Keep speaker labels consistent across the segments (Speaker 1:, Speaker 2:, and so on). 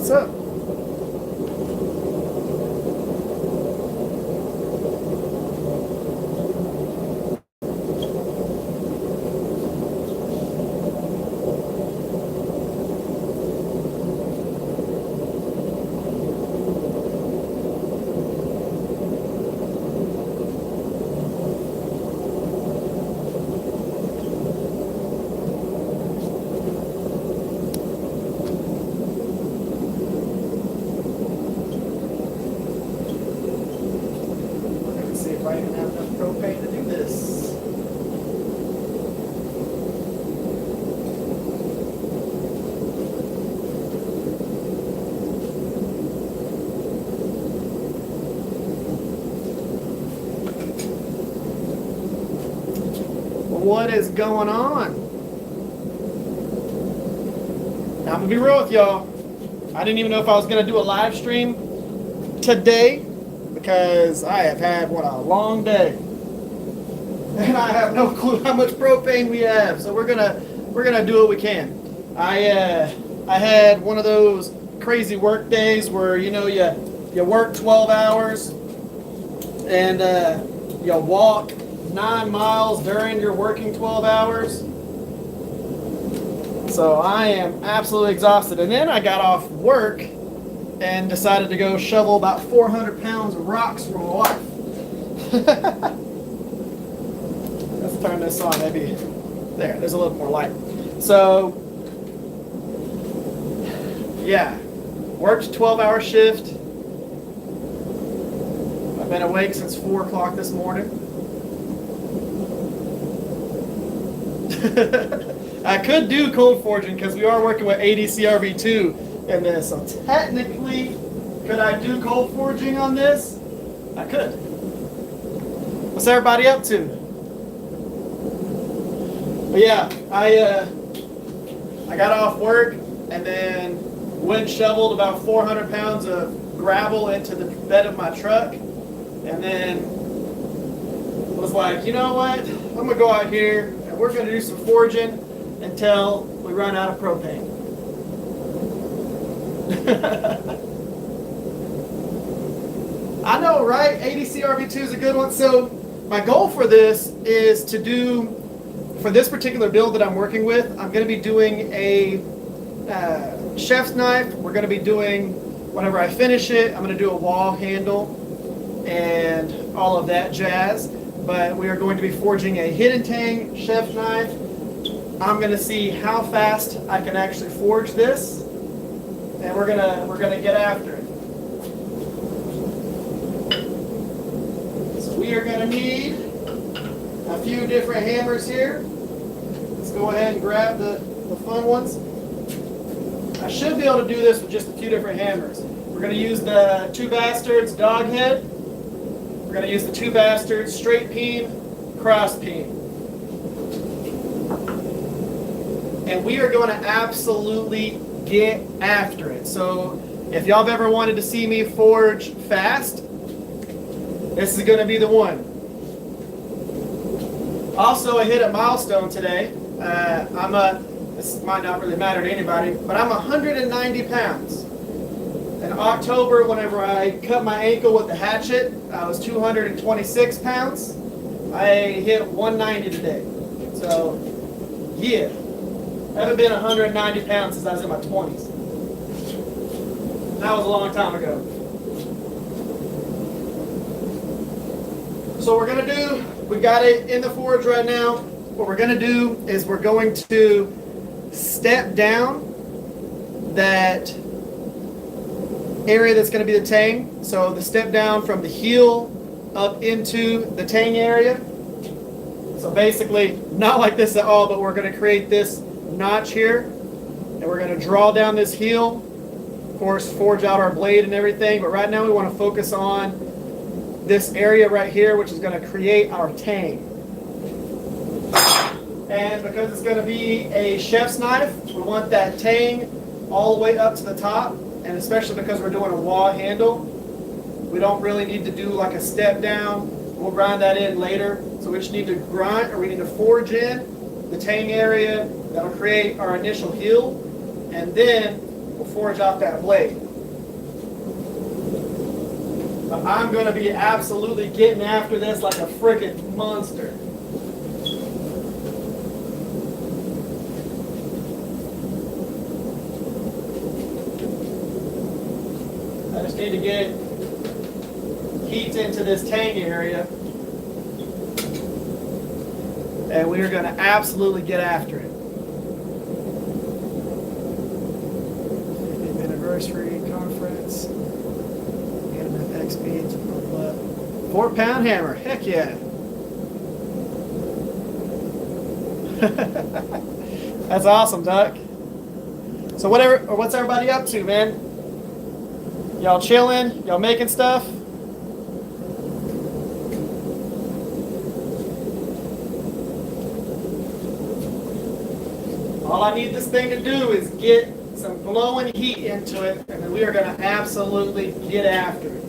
Speaker 1: what's up? Let's see if I even have enough propane to do this. What is going on? Now, I'm gonna be real with y'all. I didn't even know if I was gonna do a live stream today because I have had a long day, and I have no clue how much propane we have. So we're gonna do what we can. I had one of those crazy work days where you work 12 hours and you walk 9 miles during your working 12 hours. So I am absolutely exhausted. And then I got off work and decided to go shovel about 400 pounds of rocks for my wife. Let's turn this on, maybe. There's a little more light. So, yeah, worked 12-hour shift. I've been awake since 4 o'clock this morning. I could do cold forging because we are working with ADCRV2 in this. So technically, could I do cold forging on this? I could. What's everybody up to? But yeah, I got off work and then went shoveled about 400 pounds of gravel into the bed of my truck, and then was like, you know what? I'm gonna go out here and we're gonna do some forging until we run out of propane. I know, right? ADCRV2 is a good one. So my goal for this is to do, for this particular build that I'm working with, I'm going to be doing a chef's knife. We're going to be doing, whenever I finish it, I'm going to do a wall handle and all of that jazz. But we are going to be forging a hidden tang chef's knife. I'm going to see how fast I can actually forge this, and we're gonna get after it. So we are going to need a few different hammers here. Let's go ahead and grab the fun ones. I should be able to do this with just a few different hammers. We're going to use the Two Bastards dog head. We're going to use the Two Bastards straight peen, cross peen. And we are going to absolutely get after it. So if y'all have ever wanted to see me forge fast, this is going to be the one. Also, I hit a milestone today. This might not really matter to anybody, but I'm 190 pounds. In October, whenever I cut my ankle with the hatchet, I was 226 pounds. I hit 190 today. So, yeah. I haven't been 190 pounds since I was in my 20s. That was a long time ago. So we're going to do, we got it in the forge right now. What we're going to do is we're going to step down that area that's going to be the tang. So the step down from the heel up into the tang area. So basically, not like this at all, but we're going to create this notch here, and we're going to draw down this heel, of course forge out our blade and everything, but right now we want to focus on this area right here, which is going to create our tang. And because it's going to be a chef's knife, we want that tang all the way up to the top, and especially because we're doing a wall handle, we don't really need to do like a step down. We'll grind that in later. So we just need to grind, or we need to forge in the tang area that'll create our initial heel, and then will forge off that blade. But I'm going to be absolutely getting after this like a freaking monster. I just need to get heat into this tang area. And we are going to absolutely get after it. 50th anniversary conference. X speeds. 4-pound hammer. Heck yeah. That's awesome, Duck. So what's everybody up to, man? Y'all chilling? Y'all making stuff? All I need this thing to do is get some glowing heat into it, and then we are going to absolutely get after it.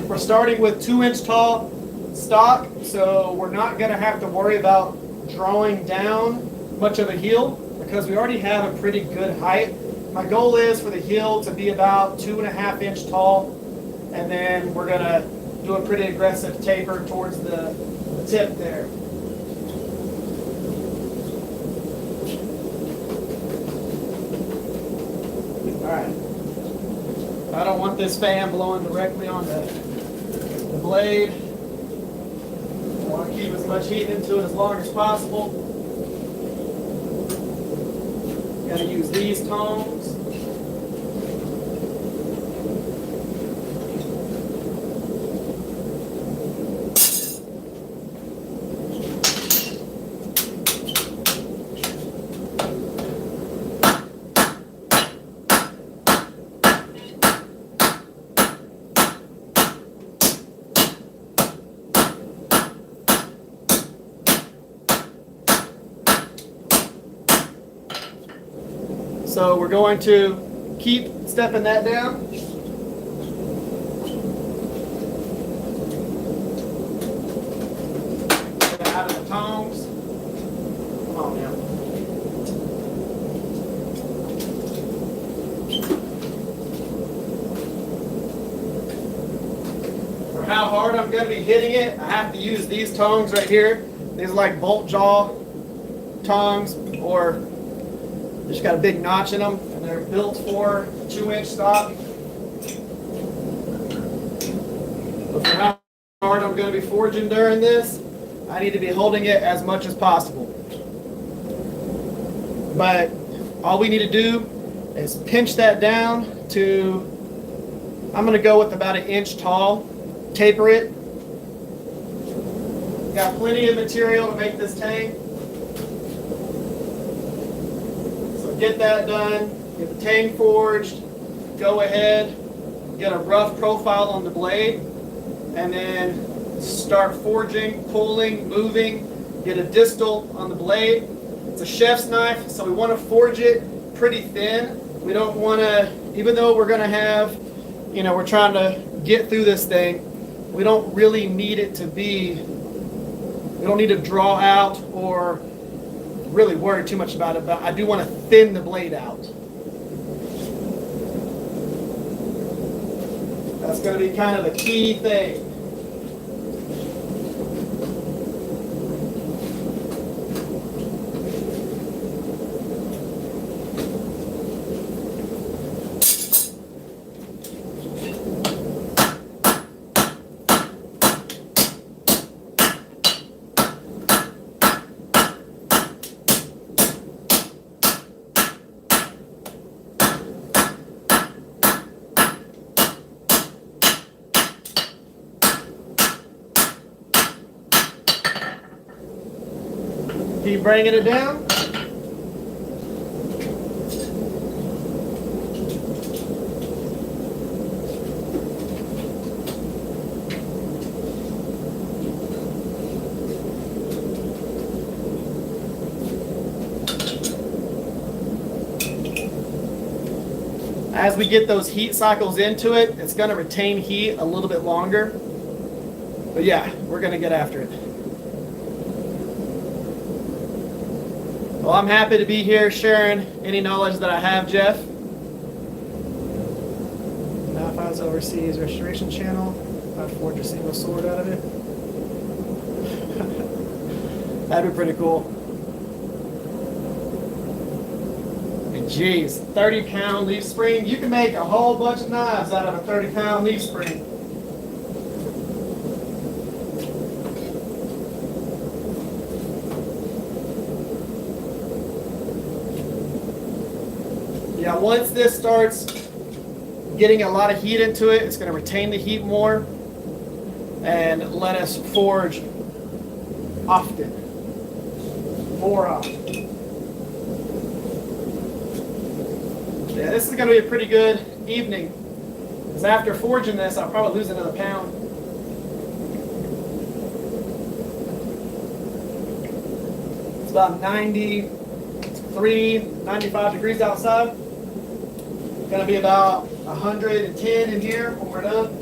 Speaker 1: We're starting with 2-inch tall stock, so we're not going to have to worry about drawing down much of a heel because we already have a pretty good height. My goal is for the heel to be about 2.5-inch tall, and then we're going to do a pretty aggressive taper towards the tip there. Alright. I don't want this fan blowing directly on the blade. I want to keep as much heat into it as long as possible. Got to use these tongs. So we're going to keep stepping that down. Get it out of the tongs. Come on now. For how hard I'm going to be hitting it, I have to use these tongs right here. These are like bolt jaw tongs, or they just got a big notch in them, and they're built for 2-inch stock. But for how hard I'm going to be forging during this, I need to be holding it as much as possible. But all we need to do is pinch that down to, I'm going to go with about 1 inch tall, taper it. Got plenty of material to make this tang. Get that done, get the tang forged, go ahead, get a rough profile on the blade, and then start forging, pulling, moving, get a distal on the blade. It's a chef's knife, so we want to forge it pretty thin. We don't want to, even though we're going to have, we're trying to get through this thing, we don't really need it to be, we don't need to draw out or really worry too much about it, but I do want to thin the blade out. That's going to be kind of the key thing. Keep bringing it down. As we get those heat cycles into it, it's going to retain heat a little bit longer. But yeah, we're going to get after it. Well, I'm happy to be here sharing any knowledge that I have, Jeff. Now if I was overseas restoration channel, I'd forge a single sword out of it. That'd be pretty cool. Jeez, 30-pound leaf spring. You can make a whole bunch of knives out of a 30-pound leaf spring. Yeah, once this starts getting a lot of heat into it, it's going to retain the heat more and let us forge often, more often. Yeah, this is going to be a pretty good evening, because after forging this, I'll probably lose another pound. It's about 93, 95 degrees outside. It's going to be about 110 in here when we're done.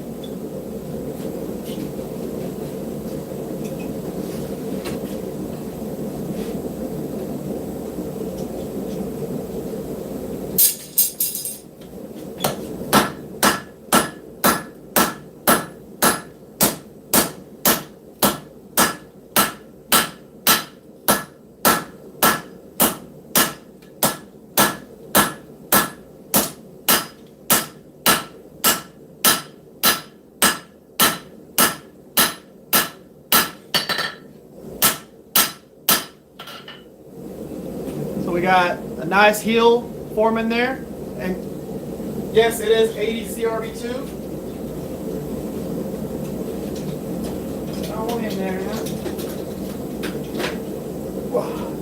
Speaker 1: We got a nice heel forming there, and yes, it is 80 CRB2. Oh, in there now. Wow.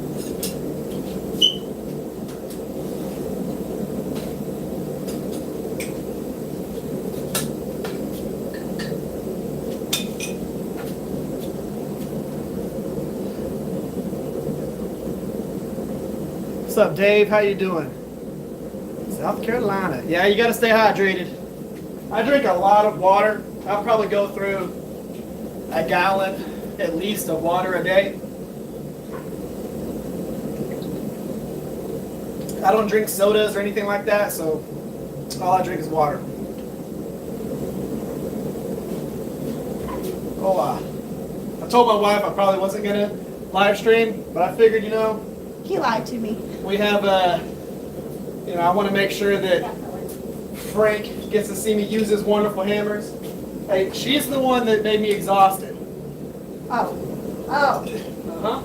Speaker 1: What's up, Dave? How you doing? South Carolina. Yeah, you got to stay hydrated. I drink a lot of water. I'll probably go through a gallon at least of water a day. I don't drink sodas or anything like that, so all I drink is water. Oh, I told my wife I probably wasn't going to live stream, but I figured, you know,
Speaker 2: he lied to me.
Speaker 1: we have I want to make sure that Frank gets to see me use his wonderful hammers. Hey, she's the one that made me exhausted.
Speaker 2: Oh.
Speaker 1: Uh-huh.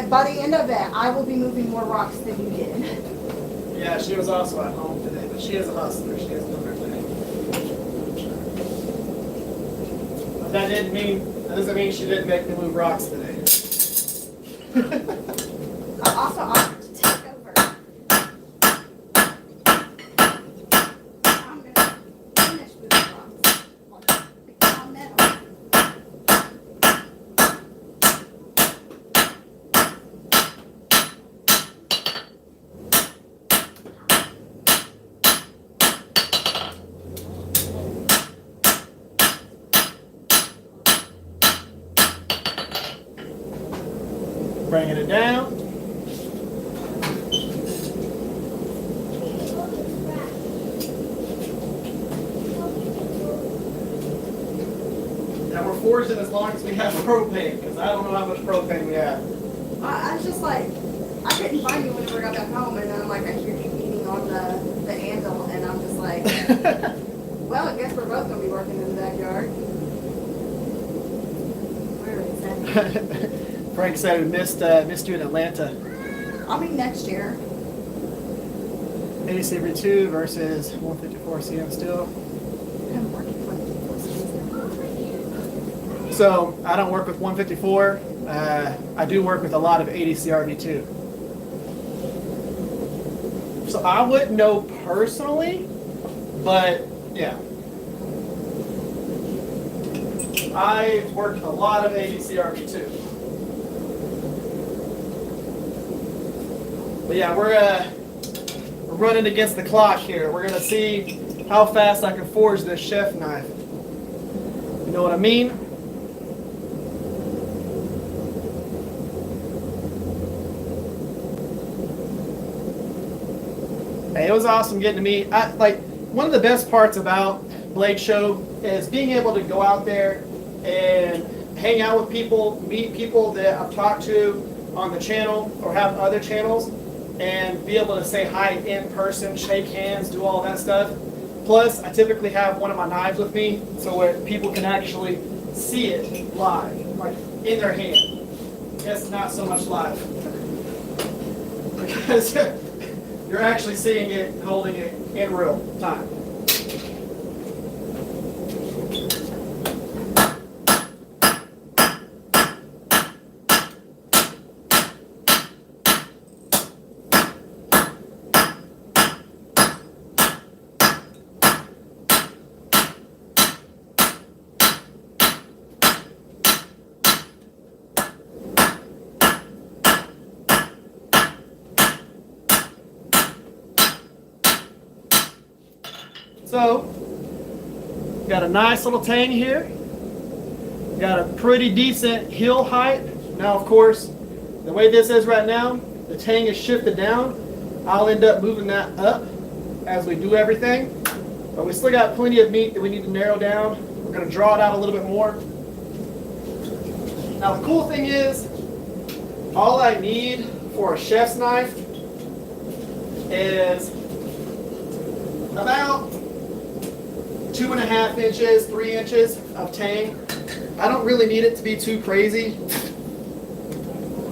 Speaker 2: By the end of it, I will be moving more rocks than you did.
Speaker 1: Yeah, she was also at home today, but she is a hustler. She is doing her thing. But that doesn't mean she didn't make me move rocks today.
Speaker 2: I also offered to take over. I'm going to finish with the rocks on metal.
Speaker 1: Bringing it down. Now we're forging as long as we have propane, because I don't know how much propane we have.
Speaker 2: I was just like, I couldn't find you whenever I got back home, and then I'm like, I hear you beating on the handle, and I'm just like, well, I guess we're both going to be working in the backyard. Where is that?
Speaker 1: Frank said he missed you in Atlanta.
Speaker 2: I'll be next year.
Speaker 1: 80 CB2 versus 154 CM steel.
Speaker 2: I'm working for the
Speaker 1: So I don't work with 154. I do work with a lot of 80 CRB2. So I wouldn't know personally, but yeah. I've worked with a lot of 80 CRB2. But yeah, we're running against the clock here. We're gonna see how fast I can forge this chef knife. You know what I mean? Hey, it was awesome getting to meet. One of the best parts about Blade Show is being able to go out there and hang out with people, meet people that I've talked to on the channel or have other channels, and be able to say hi in person, shake hands, do all that stuff. Plus, I typically have one of my knives with me so where people can actually see it live, like in their hand. Yes, not so much live. Because you're actually seeing it, holding it in real time. So, got a nice little tang here. Got a pretty decent heel height. Now, of course, the way this is right now, the tang is shifted down. I'll end up moving that up as we do everything. But we still got plenty of meat that we need to narrow down. We're going to draw it out a little bit more. Now, the cool thing is, all I need for a chef's knife is about 2.5 inches, 3 inches of tang. I don't really need it to be too crazy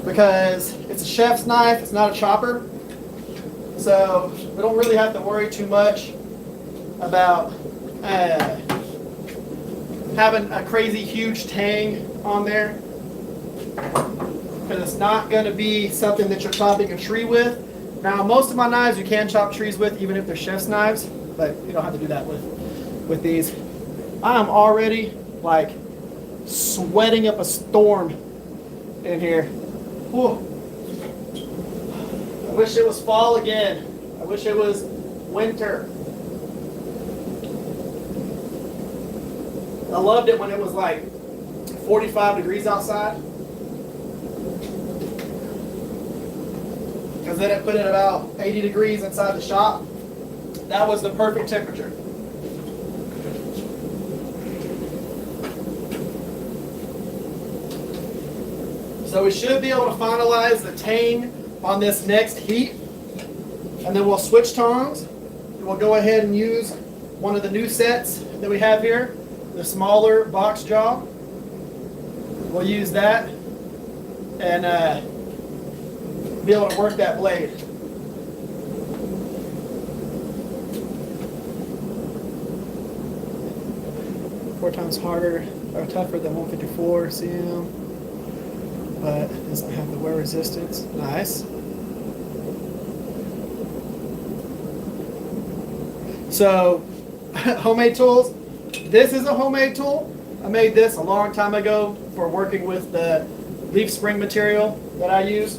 Speaker 1: because it's a chef's knife, it's not a chopper. So we don't really have to worry too much about having a crazy huge tang on there, because it's not going to be something that you're chopping a tree with. Now, most of my knives you can chop trees with, even if they're chef's knives, but you don't have to do that with these. I am already like sweating up a storm in here. Whew. I wish it was fall again. I wish it was winter. I loved it when it was like 45 degrees outside, because then it put it about 80 degrees inside the shop. That was the perfect temperature. So we should be able to finalize the tang on this next heat, and then we'll switch tongs, and we'll go ahead and use one of the new sets that we have here, the smaller box jaw. We'll use that and be able to work that blade. Four times harder or tougher than 154 cm, but doesn't have the wear resistance. Nice. So, homemade tools. This is a homemade tool. I made this a long time ago for working with the leaf spring material that I use.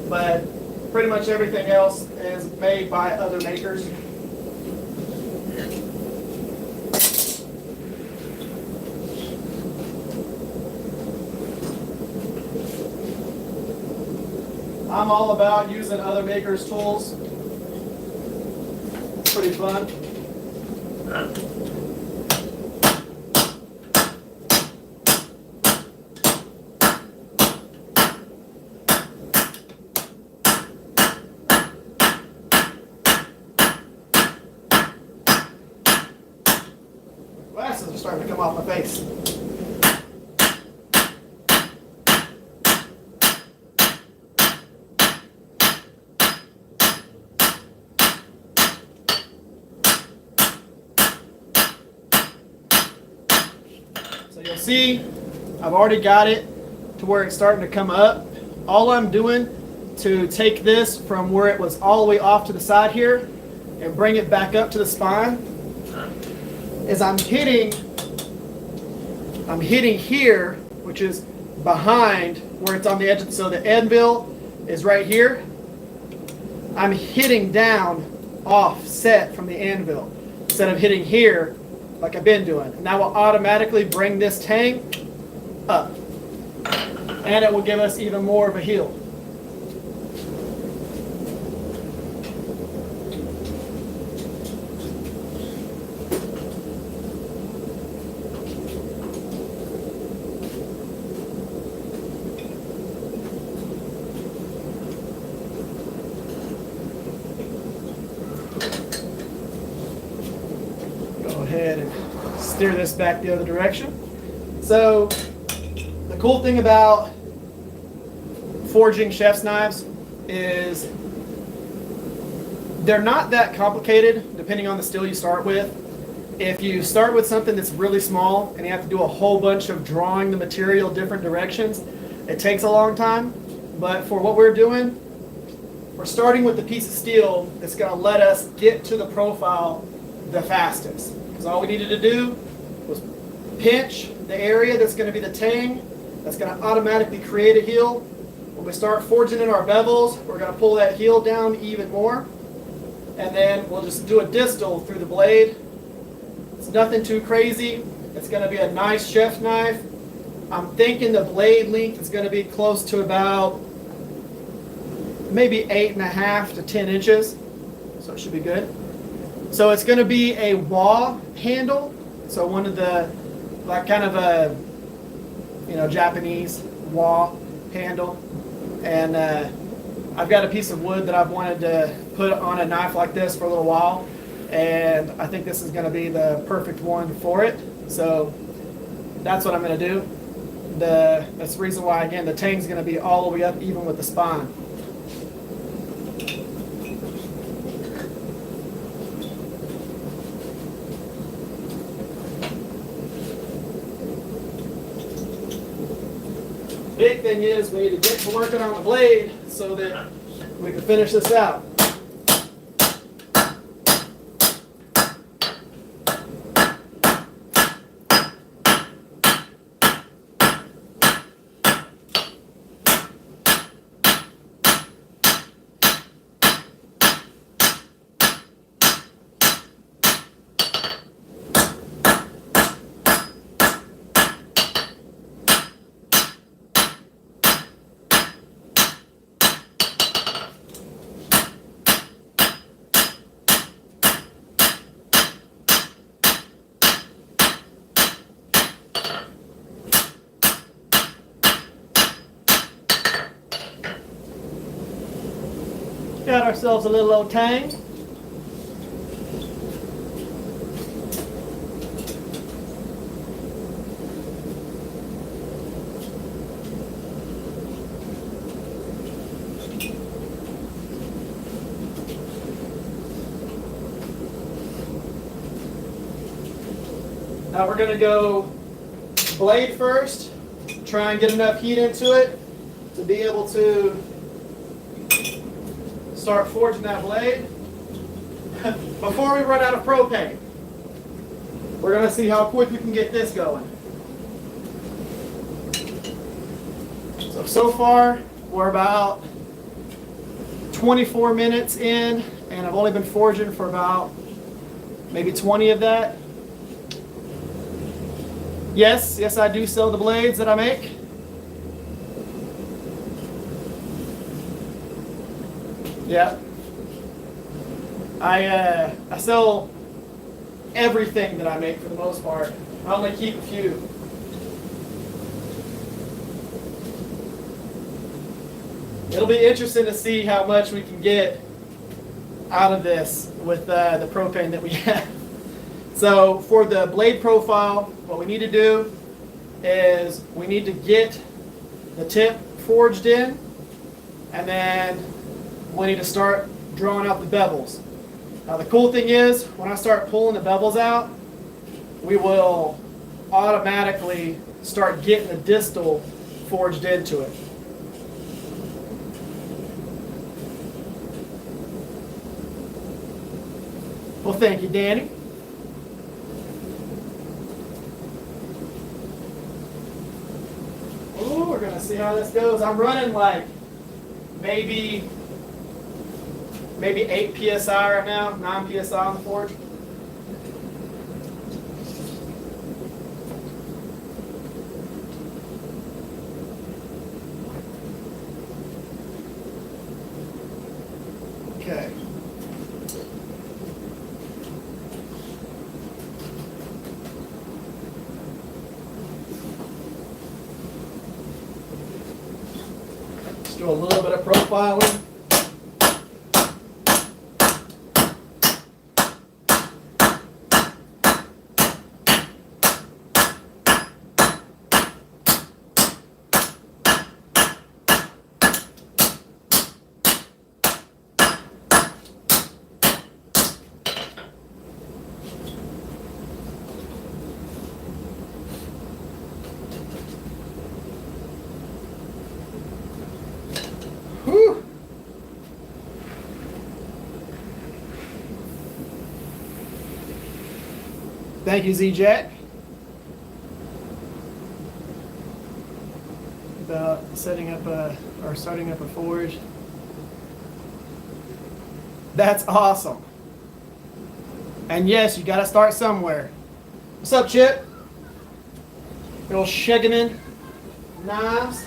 Speaker 1: But pretty much everything else is made by other makers. I'm all about using other makers' tools. It's pretty fun. Glasses are starting to come off my face. So you'll see, I've already got it to where it's starting to come up. All I'm doing to take this from where it was all the way off to the side here and bring it back up to the spine is I'm hitting here, which is behind where it's on the edge. So the anvil is right here. I'm hitting down offset from the anvil instead of hitting here like I've been doing. And that will automatically bring this tang up. And it will give us even more of a heel. steer this back the other direction. So the cool thing about forging chef's knives is they're not that complicated depending on the steel you start with. If you start with something that's really small and you have to do a whole bunch of drawing the material different directions, it takes a long time. But for what we're doing, we're starting with the piece of steel that's going to let us get to the profile the fastest. Because all we needed to do was pinch the area that's going to be the tang, that's going to automatically create a heel. When we start forging in our bevels, we're going to pull that heel down even more. And then we'll just do a distal through the blade. It's nothing too crazy. It's going to be a nice chef's knife. I'm thinking the blade length is going to be close to about maybe 8.5 to 10 inches. So it should be good. So it's going to be a wah handle. So one of the, like kind of a, Japanese wah handle. And I've got a piece of wood that I've wanted to put on a knife like this for a little while. And I think this is going to be the perfect one for it. So that's what I'm going to do. That's the reason why, again, the tang's going to be all the way up, even with the spine. Big thing is we need to get to working on the blade so that we can finish this out. Got ourselves a little old tang. Now we're going to go blade first, try and get enough heat into it to be able to start forging that blade. Before we run out of propane, we're going to see how quick we can get this going. So far, we're about 24 minutes in, and I've only been forging for about maybe 20 of that. Yes, I do sell the blades that I make. Yeah. I sell everything that I make for the most part. I only keep a few. It'll be interesting to see how much we can get out of this with the propane that we have. So for the blade profile, what we need to do is we need to get the tip forged in, and then we need to start drawing out the bevels. Now the cool thing is, when I start pulling the bevels out, we will automatically start getting the distal forged into it. Well, thank you, Danny. Ooh, we're gonna see how this goes. I'm running like maybe 8 PSI right now, 9 PSI on the forge. Okay. Let's do a little bit of profiling. Thank you, Z-Jack. About setting up or starting up a forge. That's awesome. And yes, you got to start somewhere. What's up, Chip? Little Shegeman knives.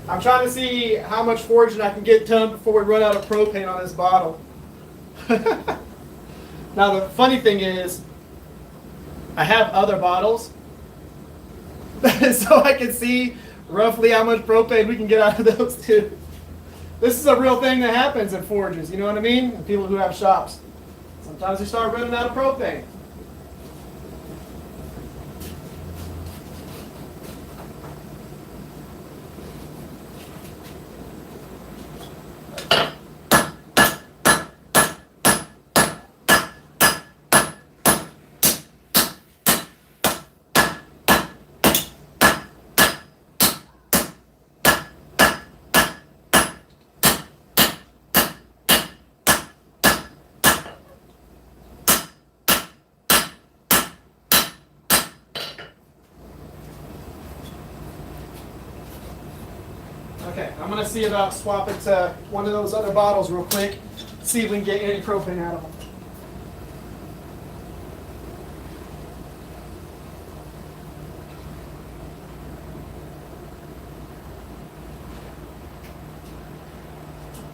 Speaker 1: I'm trying to see how much forging I can get done before we run out of propane on this bottle. Now the funny thing is, I have other bottles, so I can see roughly how much propane we can get out of those too. This is a real thing that happens in forges, you know what I mean? And people who have shops. Sometimes they start running out of propane. Okay, I'm going to see about swapping to one of those other bottles real quick, see if we can get any propane out of them.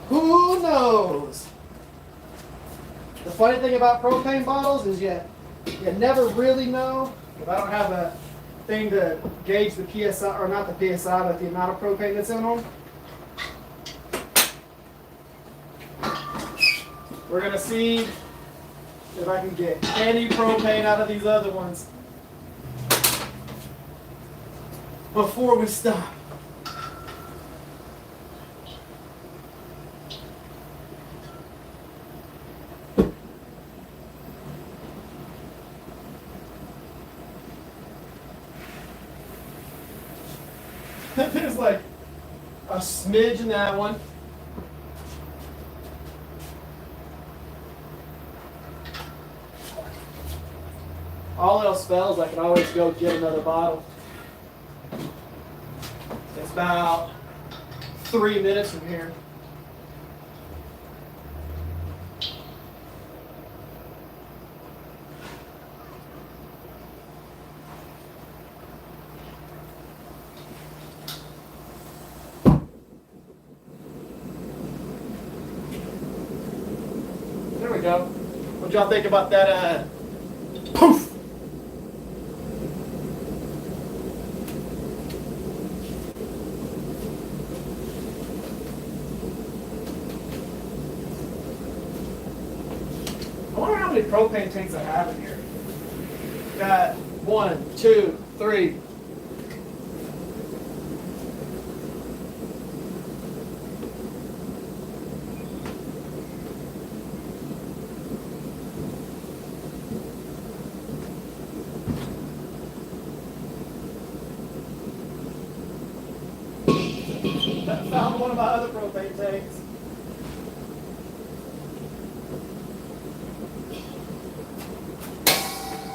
Speaker 1: Who knows? The funny thing about propane bottles is you never really know. If I don't have a thing to gauge the PSI, or not the PSI, but the amount of propane that's in them. We're going to see if I can get any propane out of these other ones before we stop. There's like a smidge in that one. All else fails, I can always go get another bottle. It's about 3 minutes from here. There we go. What y'all think about that? Poof! I wonder how many propane tanks I have in here. Got 1, 2, 3. Found one of my other propane tanks.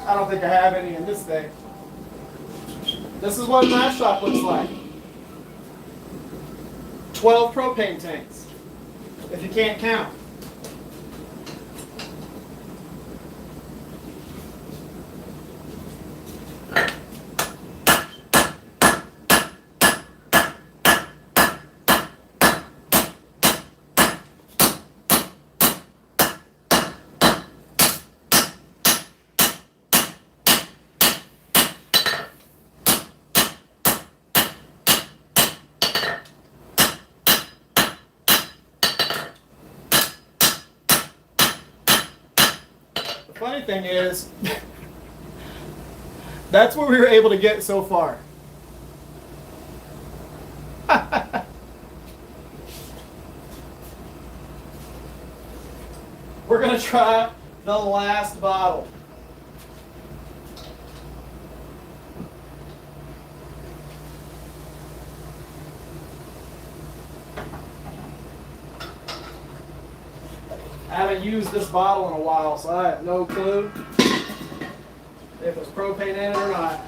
Speaker 1: I don't think I have any in this thing. This is what my shop looks like. 12 propane tanks, if you can't count. The funny thing is, that's what we were able to get so far. We're going to try the last bottle. I haven't used this bottle in a while, so I have no clue if there's propane in it or not.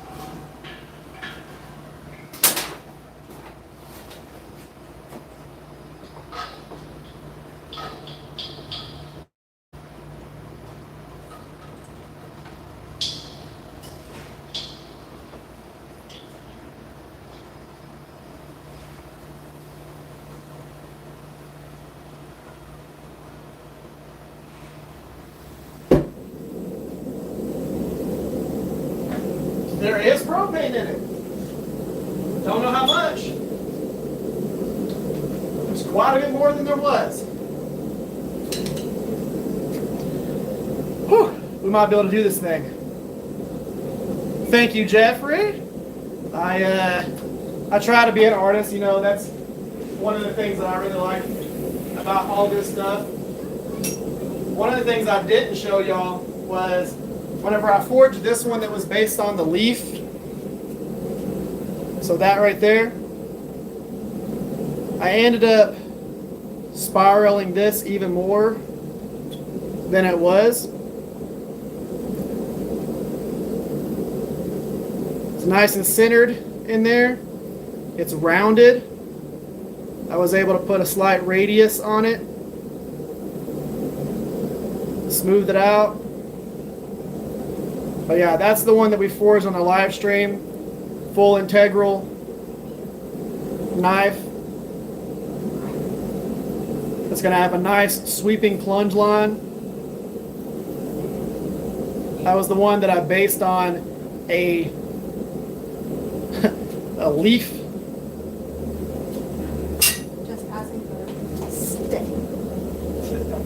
Speaker 1: There is propane in it. Don't know how much. There's quite a bit more than there was. Whew, we might be able to do this thing. Thank you, Jeffrey. I try to be an artist, you know, that's one of the things that I really like about all this stuff. One of the things I didn't show y'all was whenever I forged this one that was based on the leaf, so that right there, I ended up spiraling this even more than it was. It's nice and centered in there. It's rounded. I was able to put a slight radius on it, smooth it out. But yeah, that's the one that we forged on the live stream. Full integral knife. It's going to have a nice sweeping plunge line. That was the one that I based on a a leaf.
Speaker 2: Just passing for stick. That's really fun.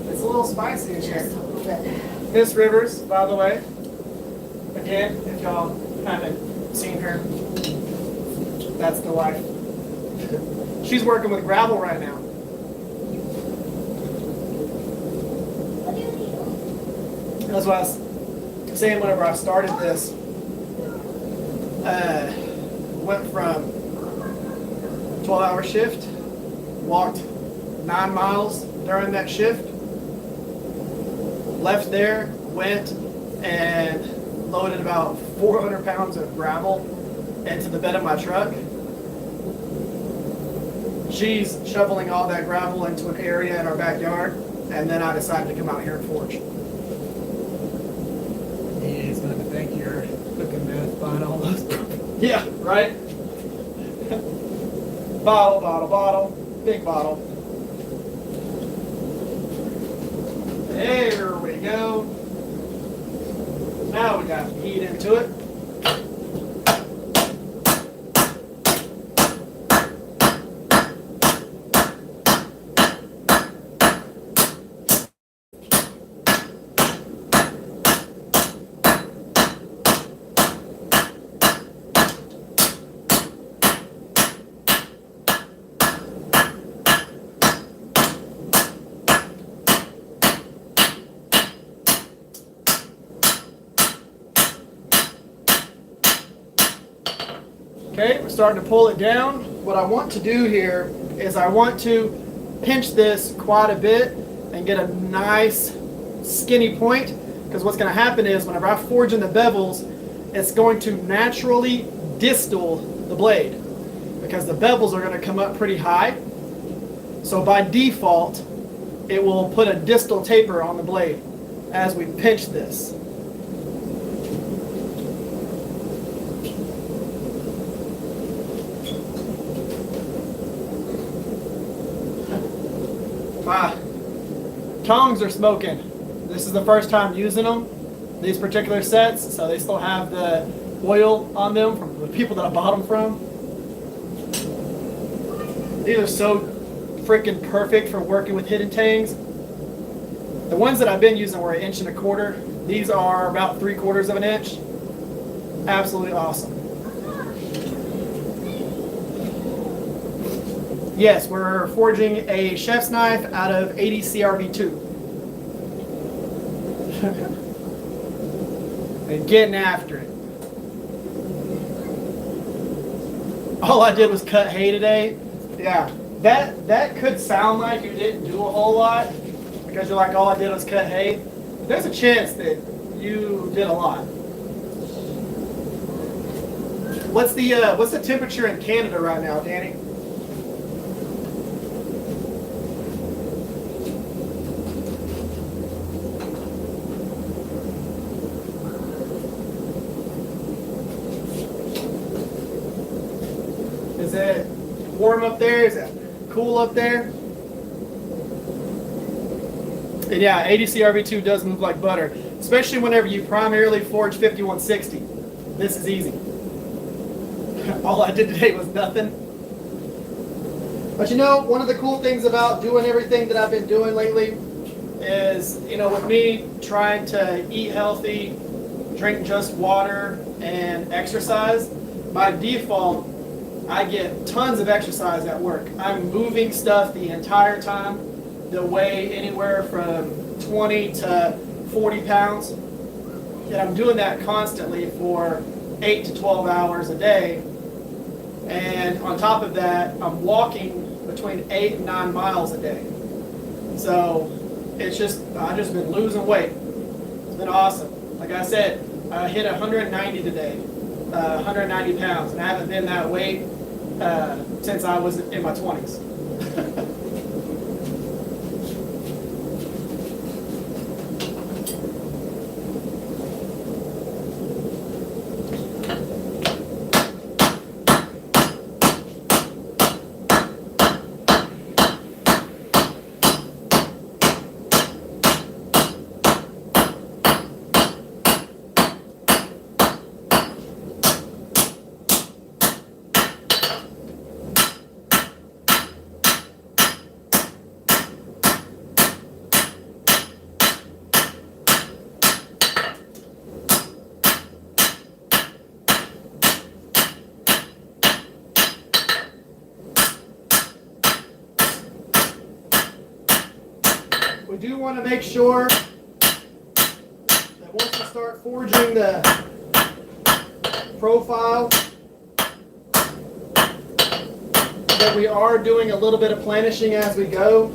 Speaker 1: It's a little spicy in here.
Speaker 2: Just a little bit.
Speaker 1: Miss Rivers, by the way. Again, if y'all haven't seen her, that's the wife. She's working with gravel right now. That's what I was saying whenever I started this. Went from 12-hour shift, walked 9 miles during that shift, left there, went and loaded about 400 pounds of gravel into the bed of my truck. She's shoveling all that gravel into an area in our backyard, and then I decided to come out here and forge.
Speaker 3: He's going to think you're cooking meth, buying all those.
Speaker 1: Yeah, right? Bottle, bottle, bottle, big bottle. There we go. Now we got heat into it. Okay, we're starting to pull it down. What I want to do here is I want to pinch this quite a bit and get a nice skinny point, because what's going to happen is whenever I forge in the bevels, it's going to naturally distal the blade because the bevels are going to come up pretty high. So by default, it will put a distal taper on the blade as we pinch this. My tongs are smoking. This is the first time using them, these particular sets, so they still have the oil on them from the people that I bought them from. These are so freaking perfect for working with hidden tangs. The ones that I've been using were 1.25 inches. These are about 3/4 of an inch. Absolutely awesome. Yes, we're forging a chef's knife out of 80 CRV2. And getting after it. all I did was cut hay today. Yeah, that could sound like you didn't do a whole lot because you're like, all I did was cut hay. There's a chance that you did a lot. What's the temperature in Canada right now, Danny? Is it warm up there? Is it cool up there? And yeah, ADC-RV2 does move like butter, especially whenever you primarily forge 5160. This is easy. All I did today was nothing. But you know, one of the cool things about doing everything that I've been doing lately is, you know, with me trying to eat healthy, drink just water, and exercise, by default, I get tons of exercise at work. I'm moving stuff the entire time that weigh anywhere from 20 to 40 pounds. And I'm doing that constantly for 8 to 12 hours a day. And on top of that, I'm walking between 8 and 9 miles a day. So it's just, I've just been losing weight. It's been awesome. Like I said, I hit 190 today, 190 pounds, and I haven't been that weight since I was in my 20s. We do want to make sure that once we start forging the profile, that we are doing a little bit of planishing as we go.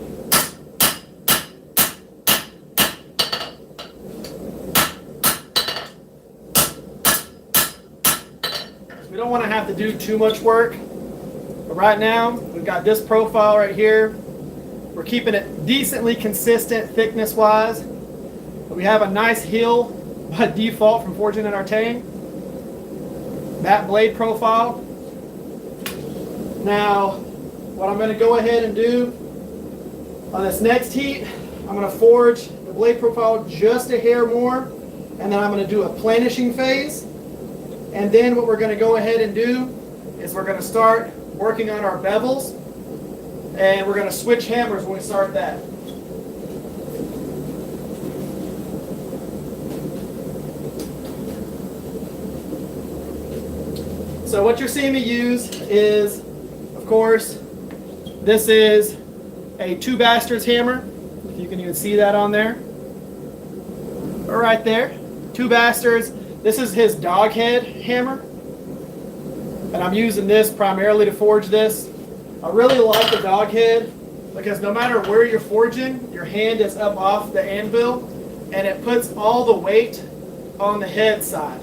Speaker 1: We don't want to have to do too much work. But right now, we've got this profile right here. We're keeping it decently consistent thickness-wise. We have a nice heel by default from forging in our tang. That blade profile. Now, what I'm going to go ahead and do on this next heat, I'm going to forge the blade profile just a hair more, and then I'm going to do a planishing phase. And then what we're going to go ahead and do is we're going to start working on our bevels. And we're going to switch hammers when we start that. So what you're seeing me use is, of course, this is a 2 Bastards hammer. If you can even see that on there. Right there. 2 Bastards. This is his dog head hammer. And I'm using this primarily to forge this. I really like the dog head because no matter where you're forging, your hand is up off the anvil and it puts all the weight on the head side.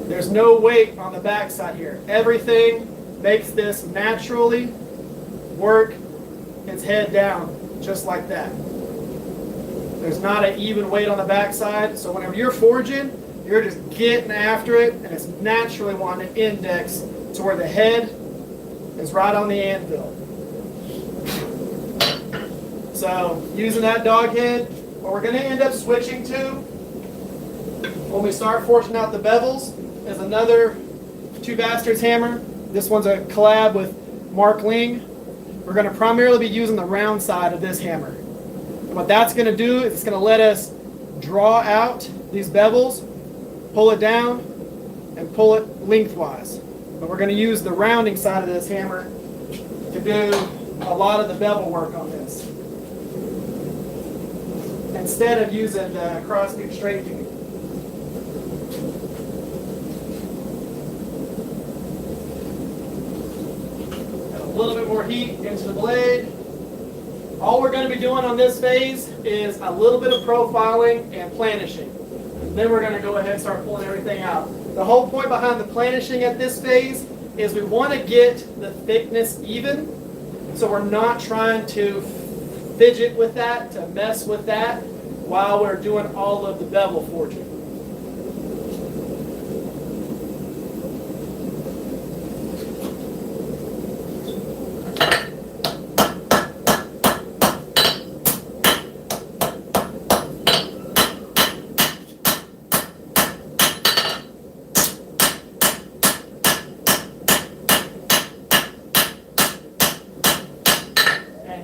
Speaker 1: There's no weight on the back side here. Everything makes this naturally work its head down just like that. There's not an even weight on the back side, so whenever you're forging, you're just getting after it and it's naturally wanting to index to where the head is right on the anvil. So using that dog head, what we're going to end up switching to when we start forging out the bevels is another 2 Bastards hammer. This one's a collab with Mark Ling. We're going to primarily be using the round side of this hammer. And what that's going to do is it's going to let us draw out these bevels, pull it down, and pull it lengthwise. But we're going to use the rounding side of this hammer to do a lot of the bevel work on this, instead of using the cross-beam straight beam. little bit more heat into the blade. All we're going to be doing on this phase is a little bit of profiling and planishing. Then we're going to go ahead and start pulling everything out. The whole point behind the planishing at this phase is we want to get the thickness even, so we're not trying to fidget with that, to mess with that, while we're doing all of the bevel forging.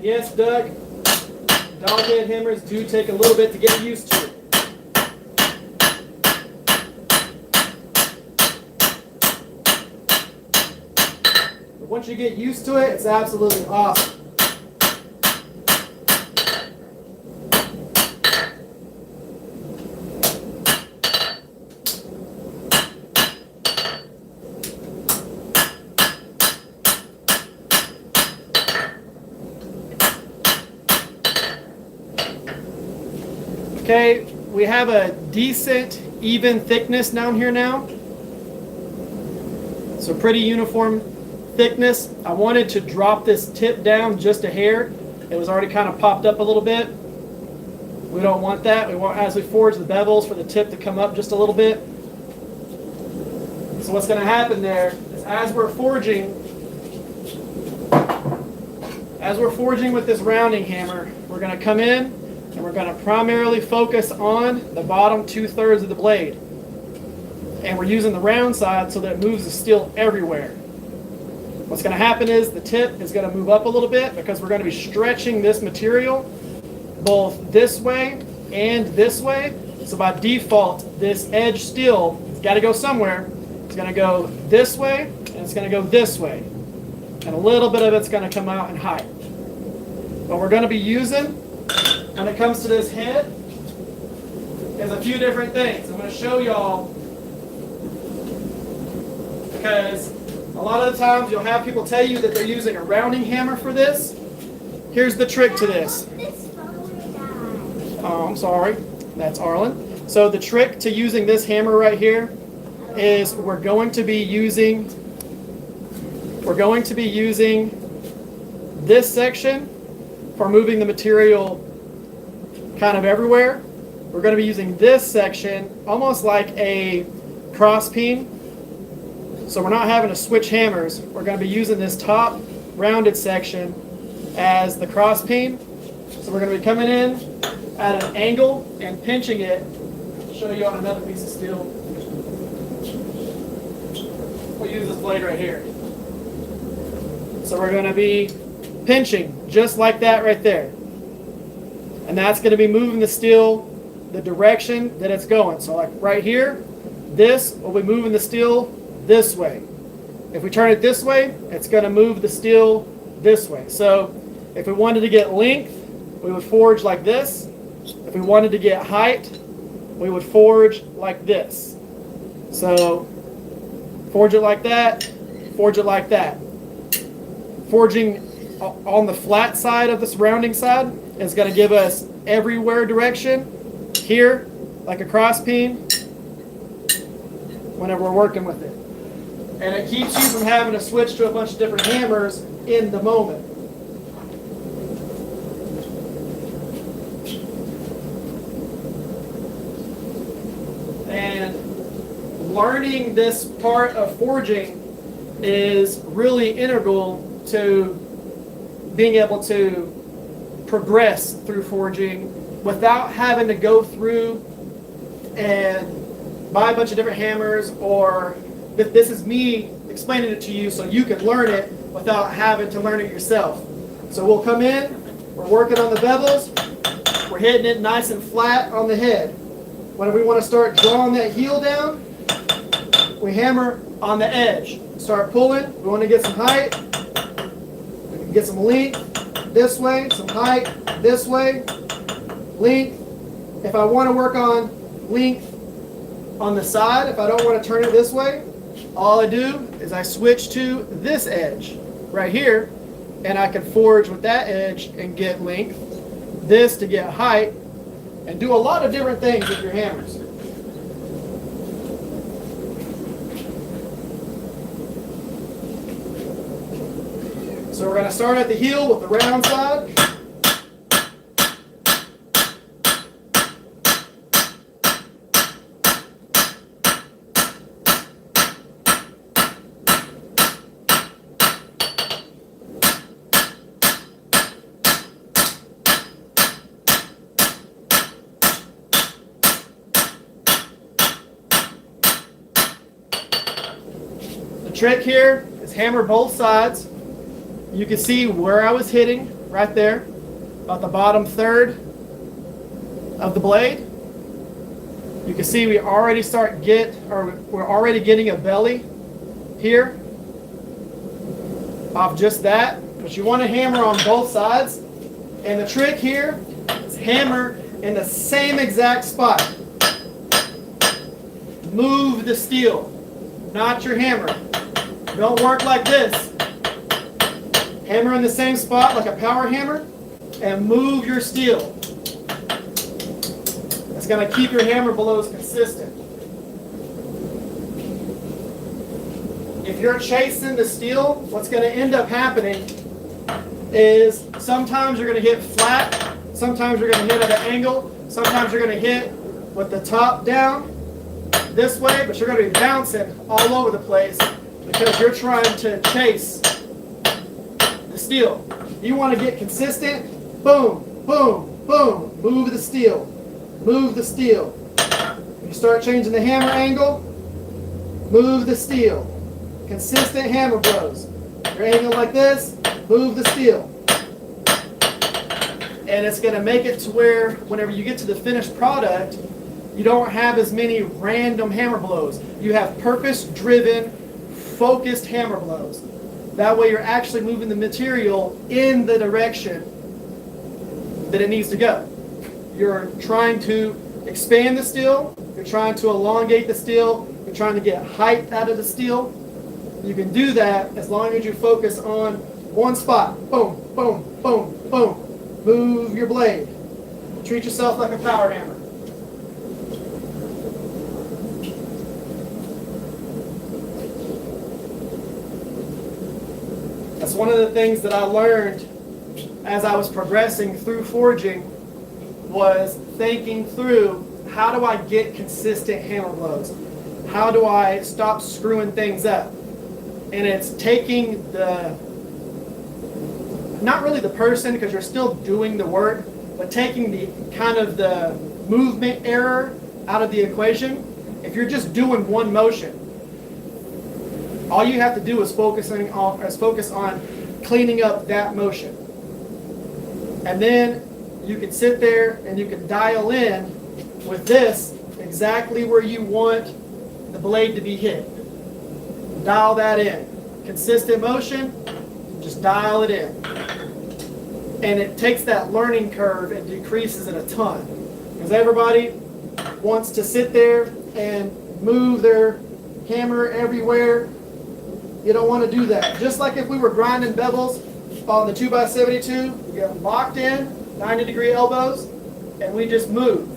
Speaker 1: Yes, Doug, doghead hammers do take a little bit to get used to. But once you get used to it, it's absolutely awesome. Okay, we have a decent, even thickness down here now. So pretty uniform thickness. I wanted to drop this tip down just a hair. It was already kind of popped up a little bit. We don't want that. We want, as we forge the bevels, for the tip to come up just a little bit. So what's going to happen there is as we're forging with this rounding hammer, we're going to come in and we're going to primarily focus on the bottom 2/3 of the blade. And we're using the round side so that it moves the steel everywhere. What's going to happen is the tip is going to move up a little bit because we're going to be stretching this material both this way and this way. So by default, this edge steel has got to go somewhere. It's going to go this way and it's going to go this way. And a little bit of it's going to come out in height. What we're going to be using when it comes to this head is a few different things. I'm going to show y'all, because a lot of the times you'll have people tell you that they're using a rounding hammer for this. Here's the trick to this. Oh, I'm sorry. That's Arlen. So the trick to using this hammer right here is we're going to be using this section for moving the material kind of everywhere. We're going to be using this section almost like a cross peen. So we're not having to switch hammers. We're going to be using this top rounded section as the cross peen. So we're going to be coming in at an angle and pinching it. I'll show you on another piece of steel. We'll use this blade right here. So we're going to be pinching just like that right there. And that's going to be moving the steel the direction that it's going. So like right here, this will be moving the steel this way. If we turn it this way, it's going to move the steel this way. So if we wanted to get length, we would forge like this. If we wanted to get height, we would forge like this. So forge it like that, forge it like that. Forging on the flat side of this rounding side is going to give us everywhere direction here, like a cross peen, whenever we're working with it. And it keeps you from having to switch to a bunch of different hammers in the moment. And learning this part of forging is really integral to being able to progress through forging without having to go through and buy a bunch of different hammers, or this is me explaining it to you so you can learn it without having to learn it yourself. So we'll come in, we're working on the bevels, we're hitting it nice and flat on the head. When we want to start drawing that heel down, we hammer on the edge. Start pulling, we want to get some height, we can get some length this way, some height this way, length. If I want to work on length on the side, if I don't want to turn it this way, all I do is I switch to this edge right here, and I can forge with that edge and get length, this to get height, and do a lot of different things with your hammers. So we're going to start at the heel with the round side. The trick here is hammer both sides. You can see where I was hitting right there, about the bottom third of the blade. You can see we're already getting a belly here off just that. But you want to hammer on both sides. And the trick here is hammer in the same exact spot. Move the steel, not your hammer. Don't work like this. Hammer in the same spot like a power hammer and move your steel. It's going to keep your hammer blows consistent. If you're chasing the steel, what's going to end up happening is sometimes you're going to hit flat, sometimes you're going to hit at an angle, sometimes you're going to hit with the top down this way, but you're going to be bouncing all over the place because you're trying to chase the steel. You want to get consistent. Boom, boom, boom. Move the steel. Move the steel. You start changing the hammer angle. Move the steel. Consistent hammer blows. Your angle like this. Move the steel. And it's going to make it to where whenever you get to the finished product, you don't have as many random hammer blows. You have purpose-driven, focused hammer blows. That way you're actually moving the material in the direction that it needs to go. You're trying to expand the steel. You're trying to elongate the steel. You're trying to get height out of the steel. You can do that as long as you focus on one spot. Boom, boom, boom, boom. Move your blade. Treat yourself like a power hammer. That's one of the things that I learned as I was progressing through forging, was thinking through, how do I get consistent hammer blows? How do I stop screwing things up? And it's taking the, not really the person, because you're still doing the work, but taking the kind of the movement error out of the equation. If you're just doing one motion, all you have to do is focus on cleaning up that motion. And then you can sit there and you can dial in with this exactly where you want the blade to be hit. Dial that in. Consistent motion, just dial it in. And it takes that learning curve and decreases it a ton. Because everybody wants to sit there and move their hammer everywhere. You don't want to do that. Just like if we were grinding bevels on the 2x72, we get locked in, 90-degree elbows, and we just move.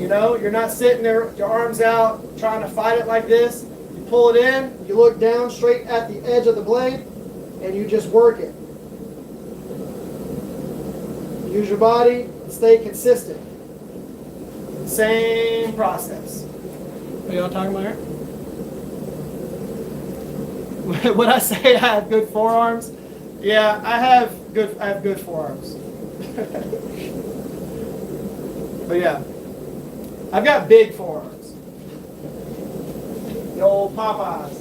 Speaker 1: You know, you're not sitting there with your arms out trying to fight it like this. You pull it in, you look down straight at the edge of the blade, and you just work it. Use your body and stay consistent. Same process.
Speaker 3: What are y'all talking about here?
Speaker 1: When I say I have good forearms, yeah, I have good forearms. But yeah, I've got big forearms. The old Popeyes.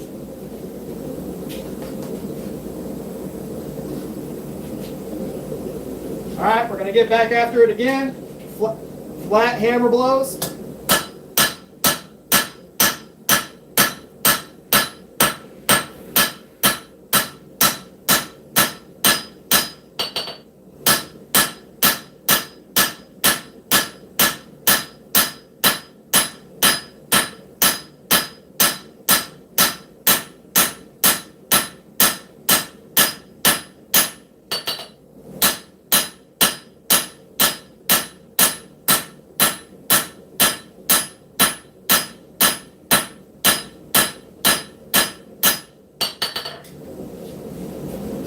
Speaker 1: All right, we're gonna get back after it again. Flat hammer blows.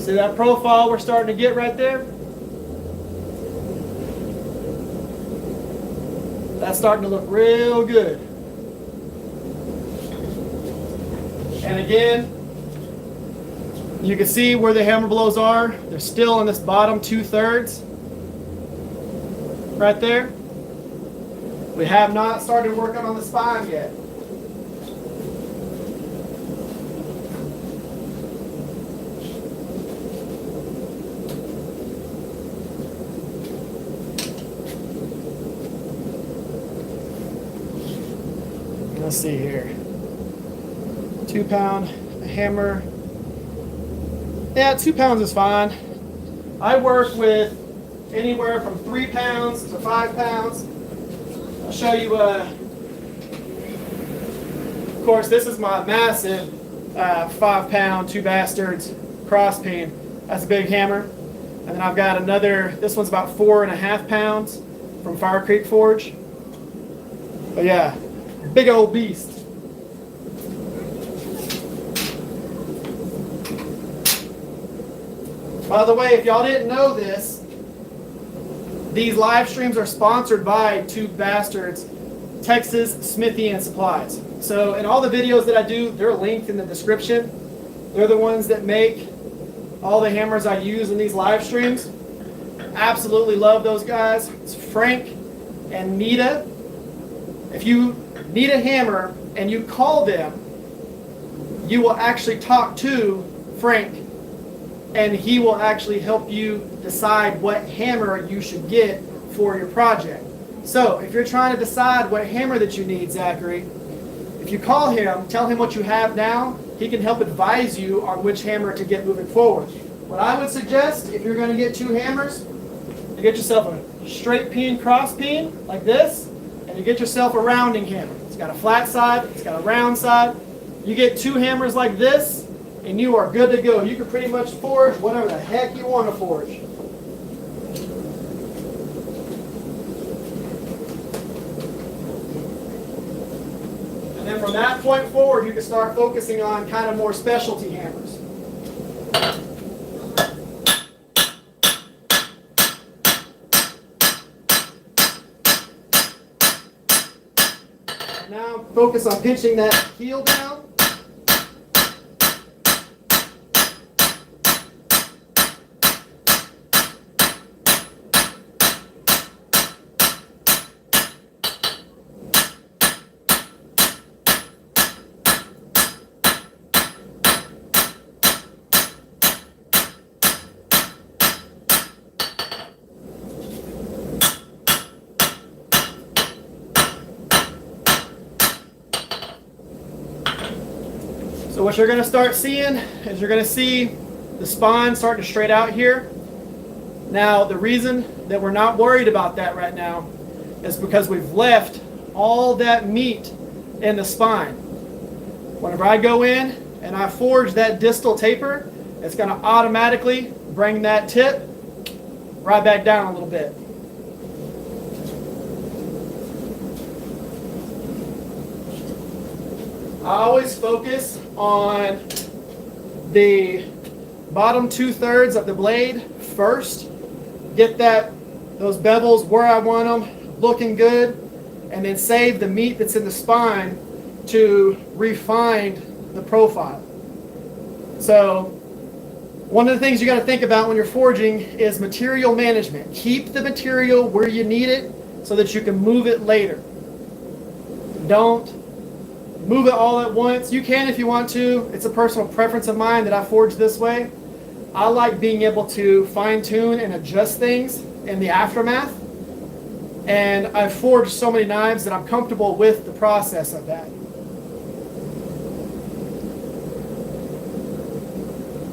Speaker 1: See that profile we're starting to get right there? That's starting to look real good. And again, you can see where the hammer blows are. They're still in this bottom 2/3 right there. We have not started working on the spine yet. Let's see here. 2-pound hammer. Yeah, 2 pounds is fine. I work with anywhere from 3 pounds to 5 pounds. I'll show you, of course, this is my massive 5-pound, 2 bastards cross peen. That's a big hammer. And then I've got another, this one's about 4.5 pounds from Fire Creek Forge. But yeah, big old beast. By the way, if y'all didn't know this, these live streams are sponsored by Two Bastards, Texas Smithy and Supplies. So in all the videos that I do, they're linked in the description. They're the ones that make all the hammers I use in these live streams. Absolutely love those guys. It's Frank and Nita. If you need a hammer and you call them, you will actually talk to Frank and he will actually help you decide what hammer you should get for your project. So if you're trying to decide what hammer that you need, Zachary, if you call him, tell him what you have now, he can help advise you on which hammer to get moving forward. What I would suggest, if you're going to get 2 hammers, you get yourself a straight peen, cross peen, like this, and you get yourself a rounding hammer. It's got a flat side, it's got a round side. You get 2 hammers like this, and you are good to go. You can pretty much forge whatever the heck you want to forge. And then from that point forward, you can start focusing on kind of more specialty hammers. Now focus on pinching that heel down. So what you're going to start seeing is you're going to see the spine starting to straight out here. Now the reason that we're not worried about that right now is because we've left all that meat in the spine. Whenever I go in and I forge that distal taper, it's going to automatically bring that tip right back down a little bit. I always focus on the bottom 2/3 of the blade first. Get those bevels where I want them, looking good, and then save the meat that's in the spine to refine the profile. So one of the things you got to think about when you're forging is material management. Keep the material where you need it so that you can move it later. Don't move it all at once. You can if you want to. It's a personal preference of mine that I forge this way. I like being able to fine tune and adjust things in the aftermath. And I've forged so many knives that I'm comfortable with the process of that.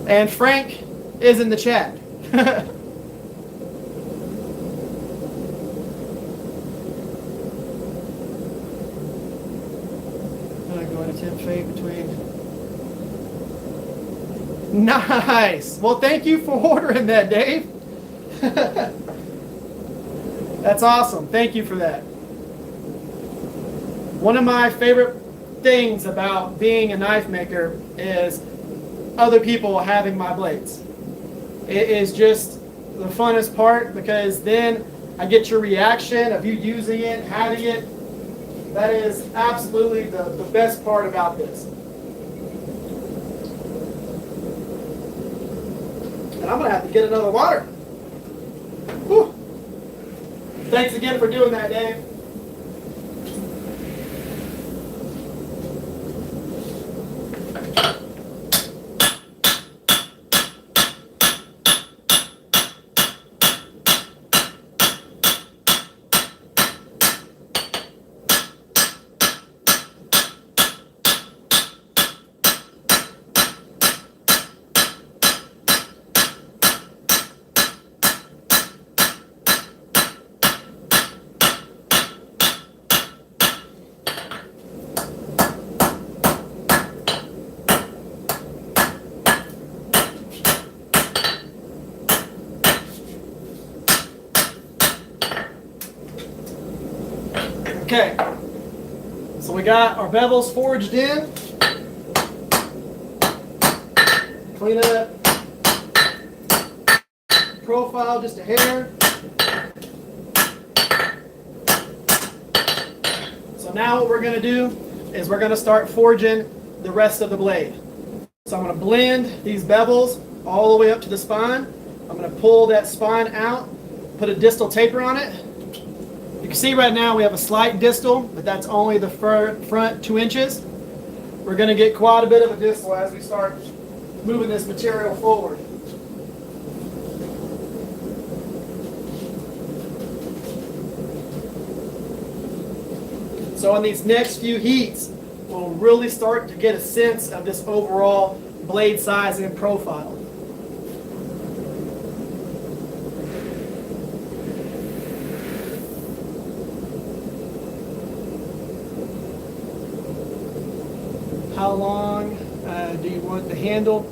Speaker 1: And Frank is in the chat. Between. Nice. Well, thank you for ordering that, Dave. That's awesome. Thank you for that. One of my favorite things about being a knife maker is other people having my blades. It is just the funnest part because then I get your reaction of you using it, having it. That is absolutely the best part about this. And I'm going to have to get another water. Whew. Thanks again for doing that, Dave. Okay, so we got our bevels forged in. Clean it up. Profile just a hair. So now what we're going to do is we're going to start forging the rest of the blade. So I'm going to blend these bevels all the way up to the spine. I'm going to pull that spine out, put a distal taper on it. You can see right now we have a slight distal, but that's only the front 2 inches. We're going to get quite a bit of a distal as we start moving this material forward. So in these next few heats, we'll really start to get a sense of this overall blade size and profile. How long do you want the handle?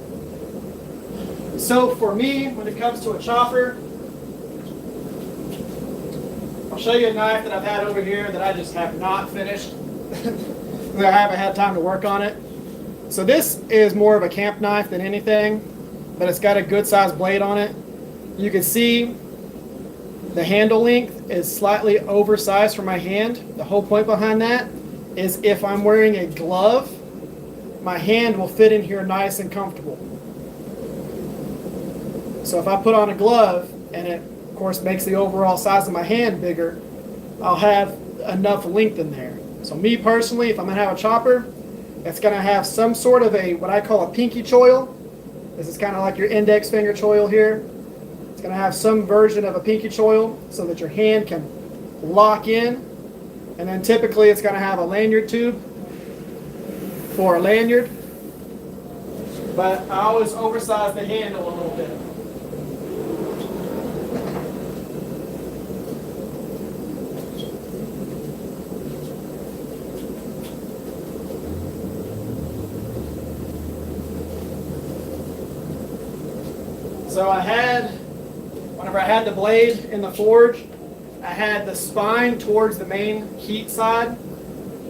Speaker 1: So for me, when it comes to a chopper, I'll show you a knife that I've had over here that I just have not finished. I haven't had time to work on it. So this is more of a camp knife than anything, but it's got a good sized blade on it. You can see the handle length is slightly oversized for my hand. The whole point behind that is if I'm wearing a glove, my hand will fit in here nice and comfortable. So if I put on a glove and it of course makes the overall size of my hand bigger, I'll have enough length in there. So me personally, if I'm gonna have a chopper, it's gonna have some sort of a, what I call a pinky choil. This is kind of like your index finger choil here. It's gonna have some version of a pinky choil so that your hand can lock in. And then typically it's gonna have a lanyard tube for a lanyard, but I always oversize the handle a little bit. So whenever I had the blade in the forge, I had the spine towards the main heat side.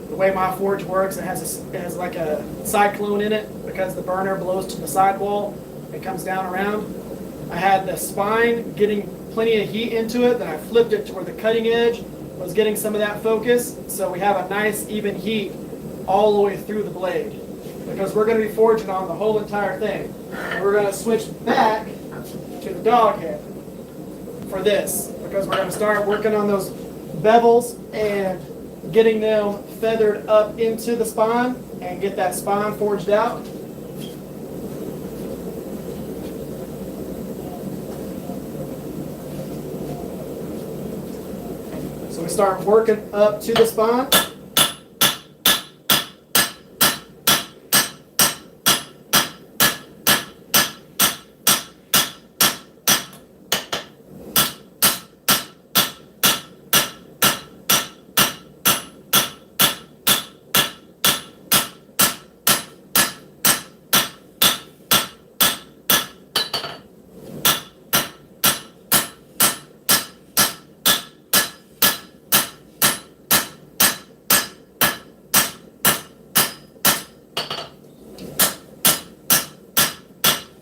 Speaker 1: The way my forge works, it has like a cyclone in it because the burner blows to the sidewall. It comes down around. I had the spine getting plenty of heat into it. Then I flipped it to where the cutting edge was getting some of that focus. So we have a nice even heat all the way through the blade because we're going to be forging on the whole entire thing. And we're going to switch back to the dog head for this because we're going to start working on those bevels and getting them feathered up into the spine and get that spine forged out. So we start working up to the spine.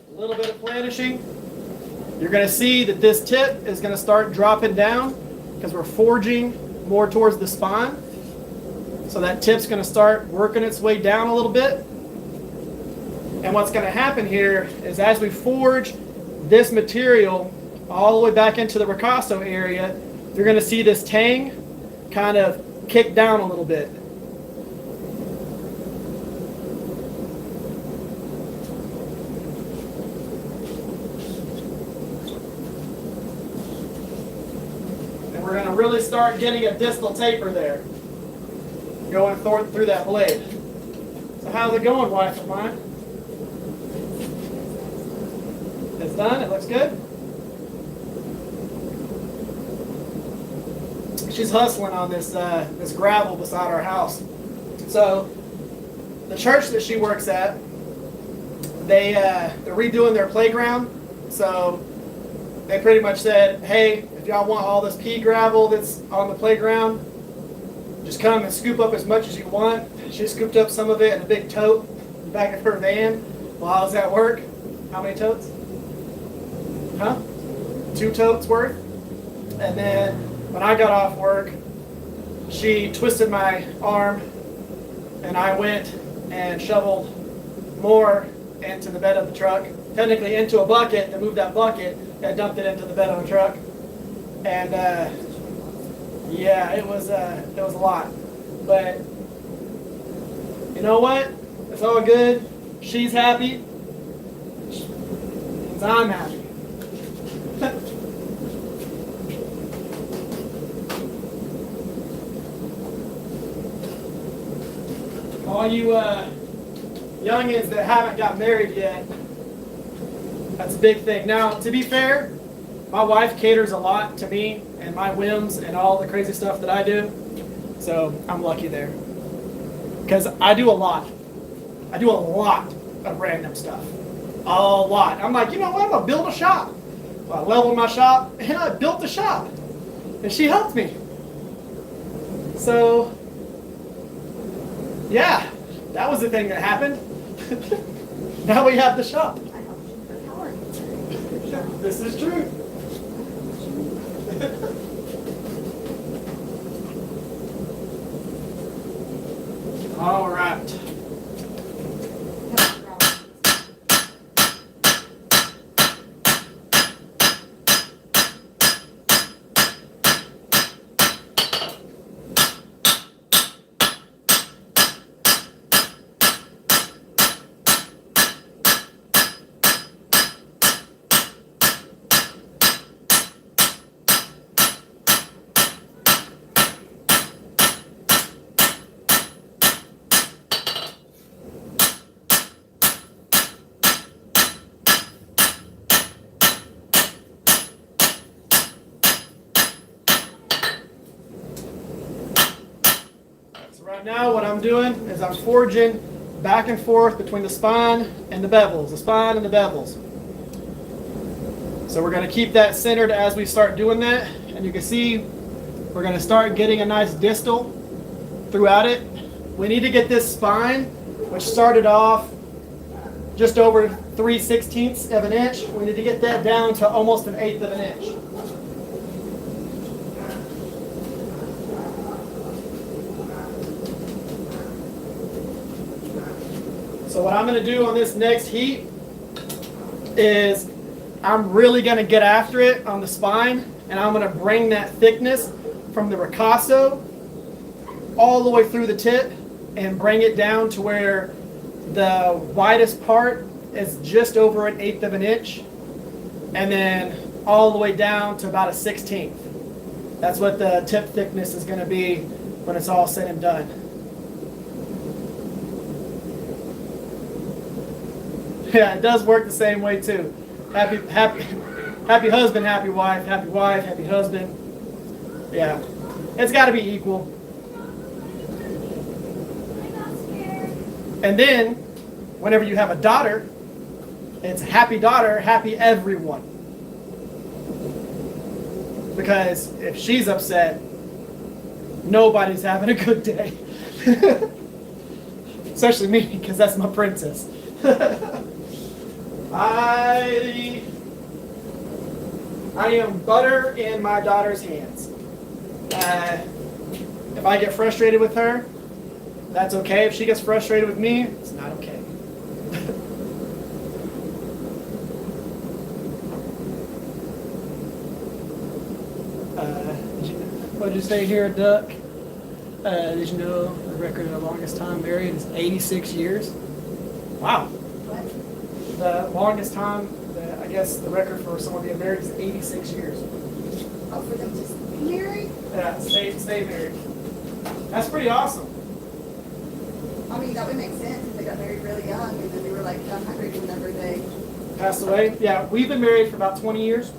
Speaker 1: A little bit of planishing. You're going to see that this tip is going to start dropping down because we're forging more towards the spine. So that tip's going to start working its way down a little bit. And what's going to happen here is as we forge this material all the way back into the ricasso area, you're going to see this tang kind of kick down a little bit. And we're going to really start getting a distal taper there, going through that blade. So how's it going, wife of mine? It's done? It looks good? She's hustling on this this gravel beside our house. So the church that she works at, they're redoing their playground. So they pretty much said, hey, if y'all want all this pea gravel that's on the playground, just come and scoop up as much as you want. She scooped up some of it in a big tote in the back of her van while I was at work. How many totes? Huh? 2 totes worth. And then when I got off work, she twisted my arm and I went and shoveled more into the bed of the truck, technically into a bucket, and moved that bucket and dumped it into the bed of the truck. And yeah, it was a lot. But you know what? It's all good. She's happy. I'm happy. All you youngins that haven't got married yet, that's a big thing. Now, to be fair, my wife caters a lot to me and my whims and all the crazy stuff that I do. So I'm lucky there. Because I do a lot. I do a lot of random stuff. A lot. I'm like, you know what? I'm going to build a shop. Well, I leveled my shop and I built a shop. And she helped me. So, yeah, that was the thing that happened. Now we have the shop.
Speaker 2: I helped you for power.
Speaker 1: This is true. All right. Right now what I'm doing is I'm forging back and forth between the spine and the bevels, the spine and the bevels. So we're going to keep that centered as we start doing that, and you can see we're going to start getting a nice distal throughout it. We need to get this spine, which started off just over 3/16 of an inch, we need to get that down to almost 1/8 of an inch. So what I'm going to do on this next heat is I'm really going to get after it on the spine, and I'm going to bring that thickness from the ricasso all the way through the tip and bring it down to where the widest part is just over 1/8 of an inch, and then all the way down to about 1/16. That's what the tip thickness is going to be when it's all said and done. Yeah, it does work the same way too. Happy husband, happy wife, happy husband. Yeah, it's got to be equal. And then, whenever you have a daughter, it's happy daughter, happy everyone. Because if she's upset, nobody's having a good day. Especially me, because that's my princess. I am butter in my daughter's hands. If I get frustrated with her, that's okay. If she gets frustrated with me, it's not okay. What did you say here, Duck? Did you know the record of the longest time married is 86 years? Wow.
Speaker 2: What?
Speaker 1: The longest time, I guess the record for someone being married is 86 years.
Speaker 2: Oh, for them to be married?
Speaker 1: Yeah, stay married. That's pretty awesome.
Speaker 2: I mean, that would make sense if they got married really young and then they were like 100 whenever they.
Speaker 1: Passed away. Yeah, we've been married for about 20 years.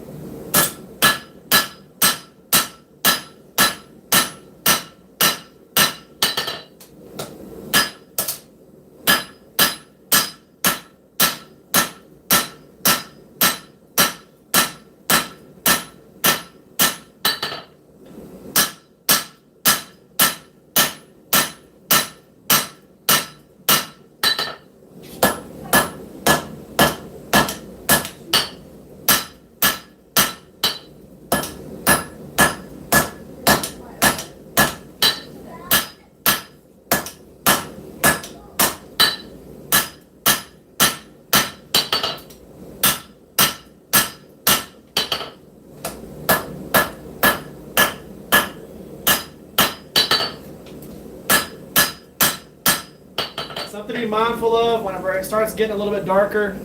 Speaker 1: Something to be mindful of whenever it starts getting a little bit darker,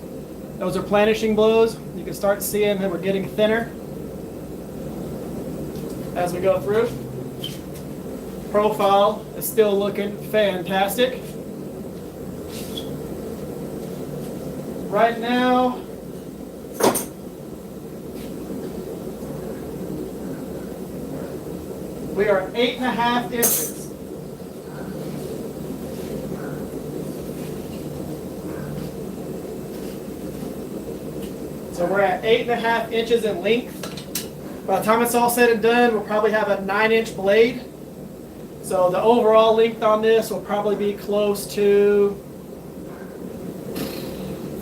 Speaker 1: those are planishing blows. You can start seeing that we're getting thinner as we go through. Profile is still looking fantastic. Right now, we are 8.5 inches. So we're at 8.5 inches in length. By the time it's all said and done, we'll probably have a 9-inch blade. So the overall length on this will probably be close to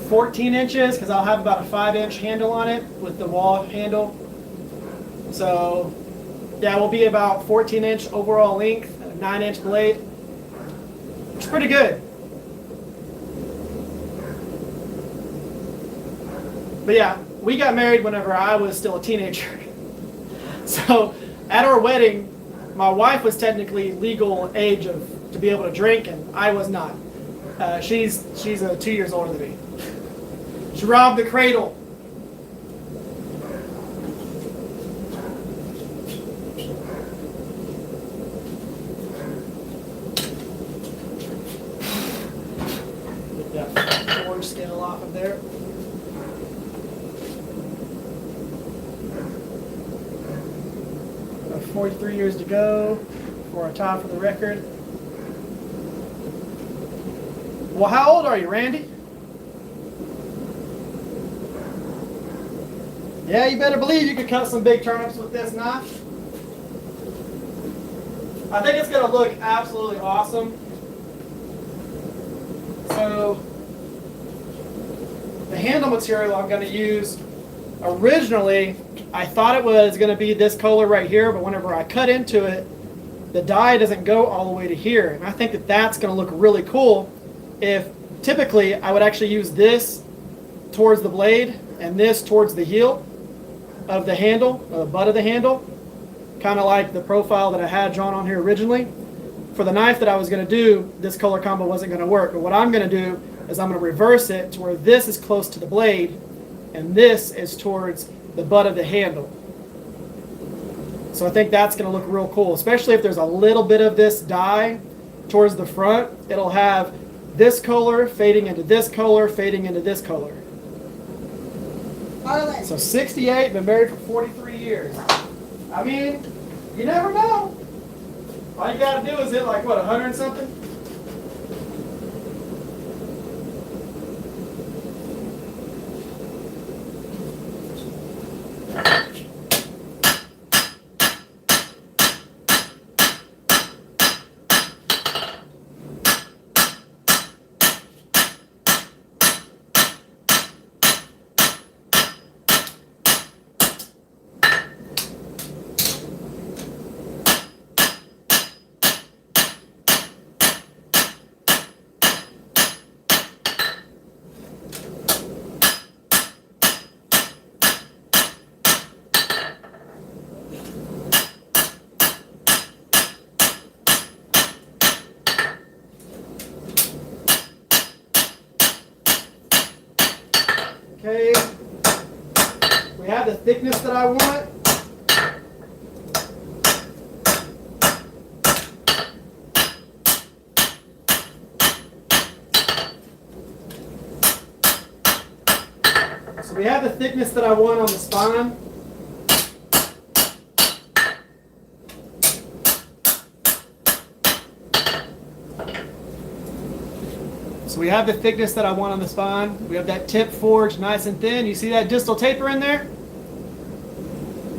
Speaker 1: 14 inches because I'll have about a 5-inch handle on it with the wall handle. So yeah, we'll be about 14-inch overall length, a 9-inch blade, which is pretty good. But yeah, we got married whenever I was still a teenager. So at our wedding, my wife was technically legal age to be able to drink, and I was not. She's 2 years older than me. She robbed the cradle. Get that orange scale off of there. About 43 years to go for a tie for the record. Well, how old are you, Randy? Yeah, you better believe you could cut some big turnips with this knife. I think it's going to look absolutely awesome. So, the handle material I'm going to use, originally, I thought it was going to be this color right here, but whenever I cut into it, the die doesn't go all the way to here. And I think that that's going to look really cool if typically I would actually use this towards the blade and this towards the heel of the handle, or the butt of the handle, kind of like the profile that I had drawn on here originally. For the knife that I was going to do, this color combo wasn't going to work. But what I'm going to do is I'm going to reverse it to where this is close to the blade and this is towards the butt of the handle. So I think that's going to look real cool, especially if there's a little bit of this dye towards the front. It'll have this color fading into this color, fading into this color. So 68, been married for 43 years. I mean, you never know. All you got to do is hit like, what, 100 and something? have the thickness that I want. So we have the thickness that I want on the spine. So we have the thickness that I want on the spine. We have that tip forged nice and thin. You see that distal taper in there?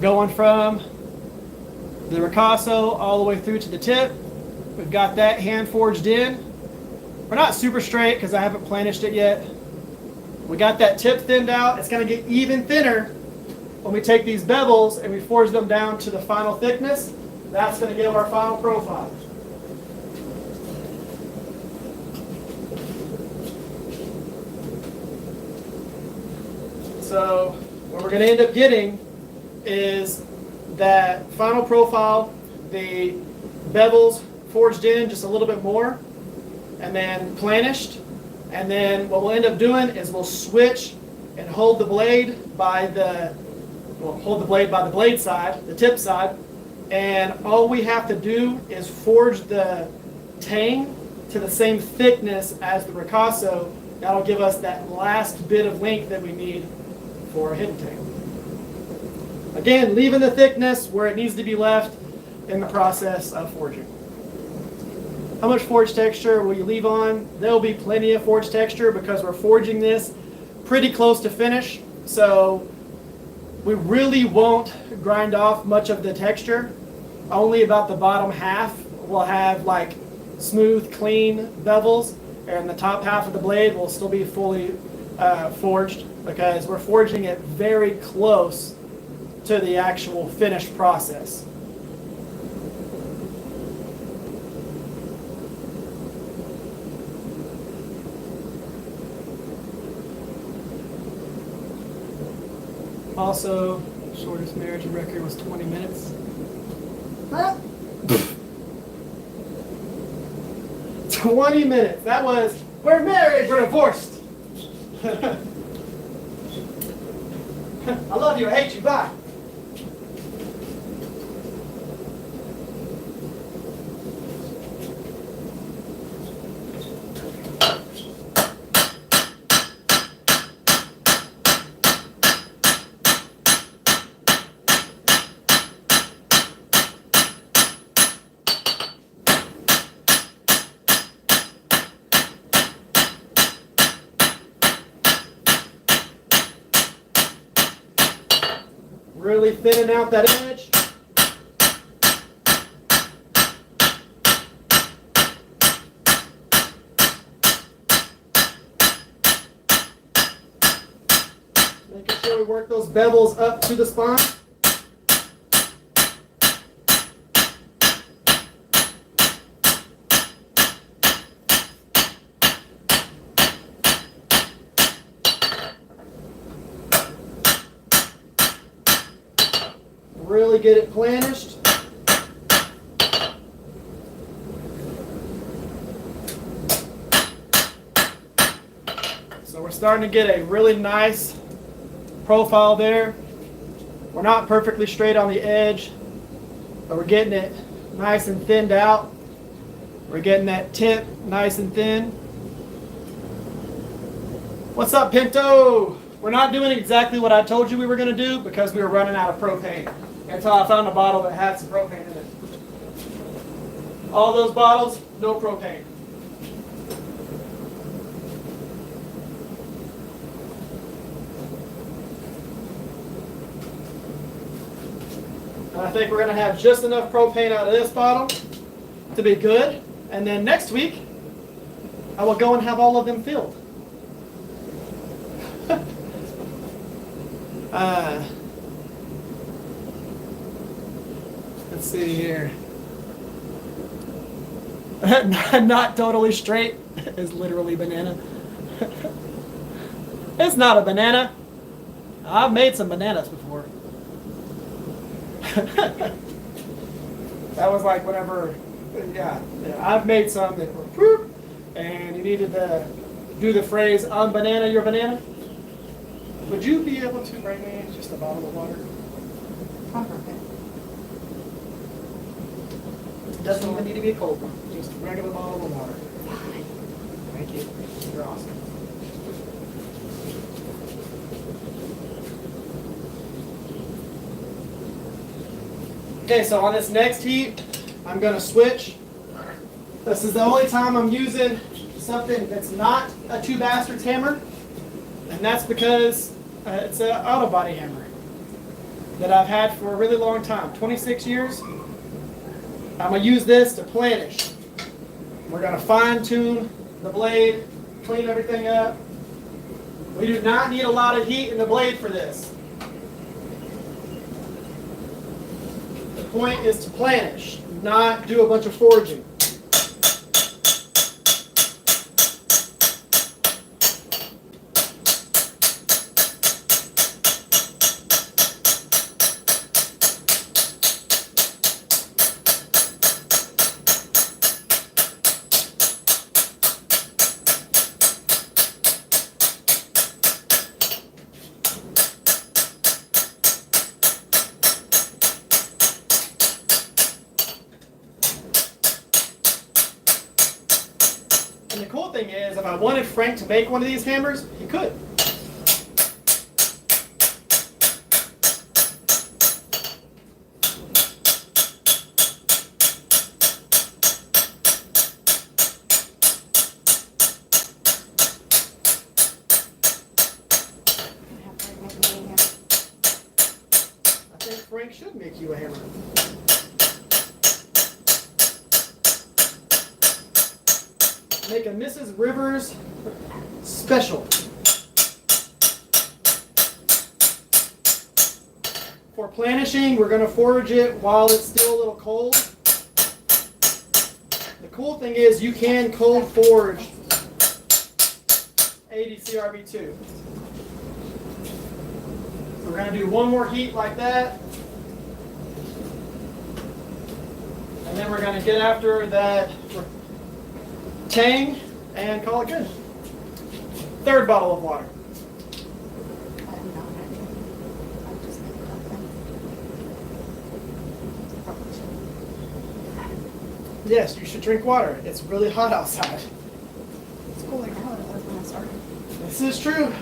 Speaker 1: Going from the ricasso all the way through to the tip. We've got that hand forged in. We're not super straight because I haven't planished it yet. We got that tip thinned out. It's going to get even thinner when we take these bevels and we forge them down to the final thickness. That's going to give our final profile. So what we're going to end up getting is that final profile, the bevels forged in just a little bit more, and then planished. And then what we'll end up doing is we'll switch and hold the blade by the blade side, the tip side, and all we have to do is forge the tang to the same thickness as the ricasso. That'll give us that last bit of length that we need for a hidden tang. Again, leaving the thickness where it needs to be left in the process of forging. How much forged texture will you leave on? There'll be plenty of forged texture because we're forging this pretty close to finish. So we really won't grind off much of the texture. Only about the bottom half will have like smooth, clean bevels, and the top half of the blade will still be fully forged because we're forging it very close to the actual finished process. Also, shortest marriage record was 20 minutes.
Speaker 2: Huh?
Speaker 1: 20 minutes. That was, we're married, we're divorced. I love you, I hate you, bye. Really thinning out that edge. Making sure we work those bevels up to the spine. Really get it planished. So we're starting to get a really nice profile there. We're not perfectly straight on the edge, but we're getting it nice and thinned out. We're getting that tip nice and thin. What's up, Pinto? We're not doing exactly what I told you we were going to do because we were running out of propane until I found a bottle that had some propane in it. All those bottles, no propane. And I think we're going to have just enough propane out of this bottle to be good. And then next week, I will go and have all of them filled. Let's see here. Not totally straight is literally banana. It's not a banana. I've made some bananas before. That was like whenever, yeah, I've made some that were whoop, and you needed to do the phrase, "I'm banana, you're banana." Would you be able to bring me just a bottle of water?
Speaker 2: I'm perfect.
Speaker 1: Doesn't even need to be a cold one. Just a regular bottle of water.
Speaker 2: Fine.
Speaker 1: Thank you. You're awesome. Okay, so on this next heat, I'm going to switch. This is the only time I'm using something that's not a two bastards hammer, and that's because it's an auto body hammer that I've had for a really long time, 26 years. I'm going to use this to planish. We're going to fine tune the blade, clean everything up. We do not need a lot of heat in the blade for this. The point is to planish, not do a bunch of forging. And the cool thing is, if I wanted Frank to make one of these hammers, he could. I think Frank should make you a hammer. Make a Mrs. Rivers special. For planishing, we're going to forge it while it's still a little cold. The cool thing is you can cold forge 80 CRB2. We're going to do one more heat like that. And then we're going to get after that tang and call it good. Third bottle of water.
Speaker 2: I'm not happy. I'm just making nothing.
Speaker 1: Yes, you should drink water. It's really hot outside.
Speaker 2: It's cooler now than it was when I started.
Speaker 1: This is true.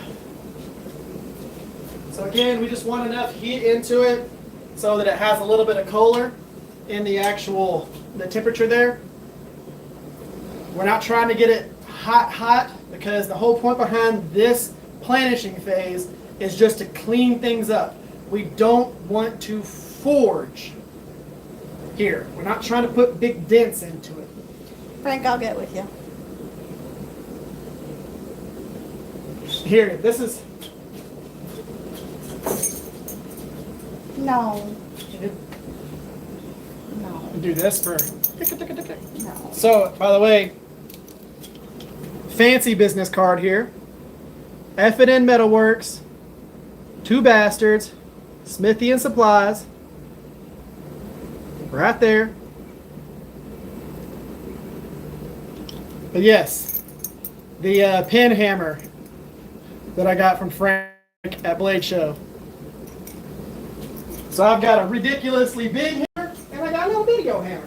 Speaker 1: So again, we just want enough heat into it so that it has a little bit of Kohler in the temperature there. We're not trying to get it hot, because the whole point behind this planishing phase is just to clean things up. We don't want to forge here. We're not trying to put big dents into it.
Speaker 2: Frank, I'll get with you.
Speaker 1: Here, this is...
Speaker 2: No. No.
Speaker 1: Do this for...
Speaker 2: No.
Speaker 1: So, by the way, fancy business card here. F&N Metalworks, Two Bastards, Smithy and Supplies, right there. But yes, the pin hammer that I got from Frank at Blade Show. So I've got a ridiculously big hammer, and I got a little video hammer.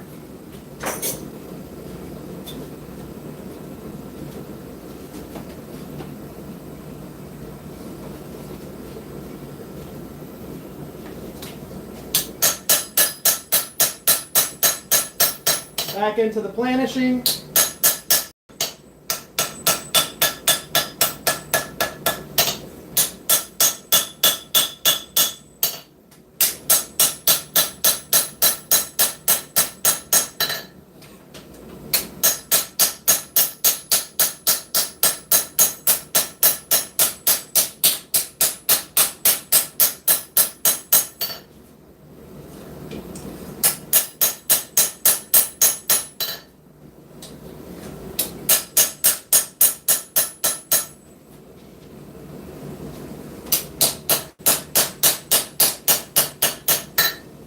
Speaker 1: Back into the planishing.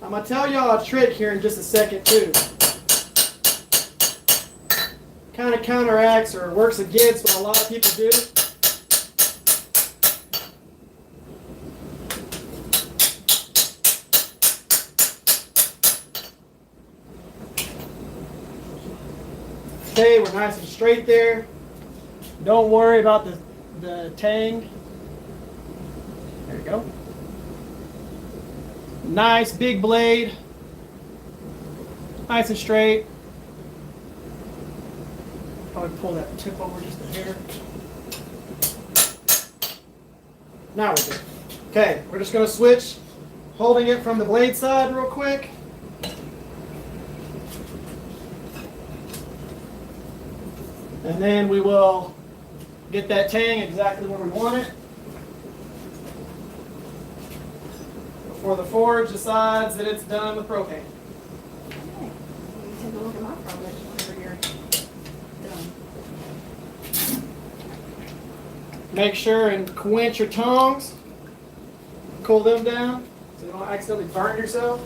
Speaker 1: I'm going to tell y'all a trick here in just a second too. Kind of counteracts or works against what a lot of people do. nice and straight there. Don't worry about the tang. There you go. Nice big blade. Nice and straight. Probably pull that tip over just a hair. Now we're good. Okay, we're just going to switch, holding it from the blade side real quick. And then we will get that tang exactly where we want it. Before the forge decides that it's done with propane.
Speaker 2: Okay. You take a look at my problem whenever you're done.
Speaker 1: Make sure and quench your tongs. Cool them down so you don't accidentally burn yourself.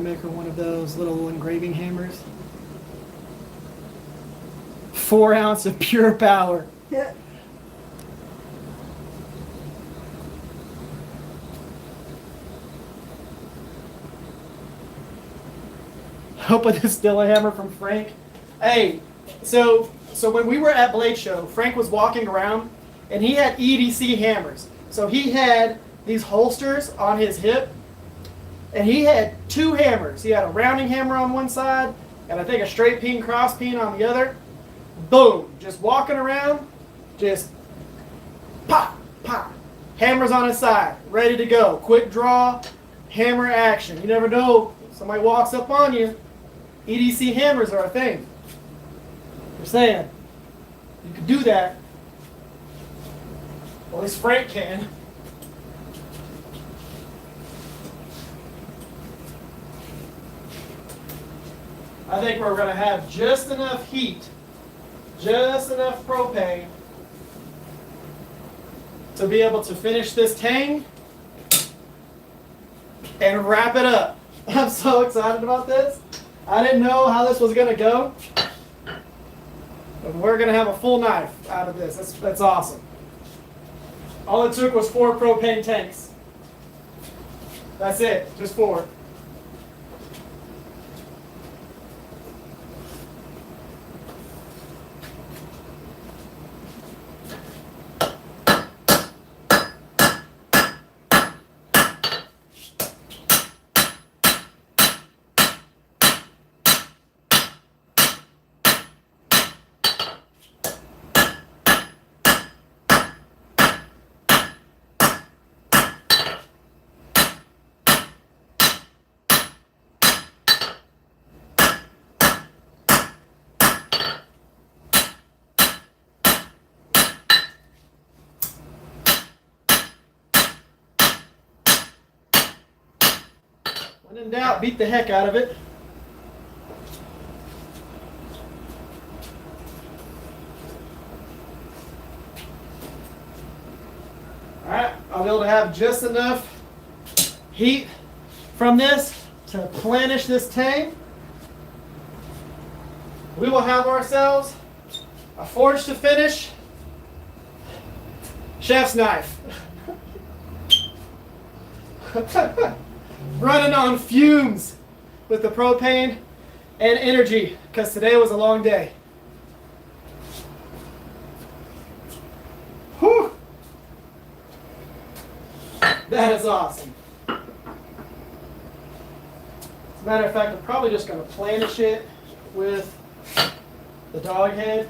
Speaker 1: Make her one of those little engraving hammers. 4 ounce of pure power.
Speaker 2: Yeah.
Speaker 1: Hope this is still a hammer from Frank. Hey, so when we were at Blade Show, Frank was walking around and he had EDC hammers. So he had these holsters on his hip and he had 2 hammers. He had a rounding hammer on one side and I think a straight peen cross peen on the other. Boom, just walking around, just pop, pop. Hammers on his side, ready to go. Quick draw, hammer action. You never know, somebody walks up on you. EDC hammers are a thing. I'm saying, you can do that. Well, at least Frank can. I think we're going to have just enough heat, just enough propane to be able to finish this tang and wrap it up. I'm so excited about this. I didn't know how this was going to go. But we're going to have a full knife out of this. That's awesome. All it took was 4 propane tanks. That's it, just 4. When in doubt, beat the heck out of it. Alright, I'll be able to have just enough heat from this to planish this tang. We will have ourselves a forge to finish chef's knife. Running on fumes with the propane and energy because today was a long day. Whew. That is awesome. As a matter of fact, I'm probably just going to planish it with the dog head.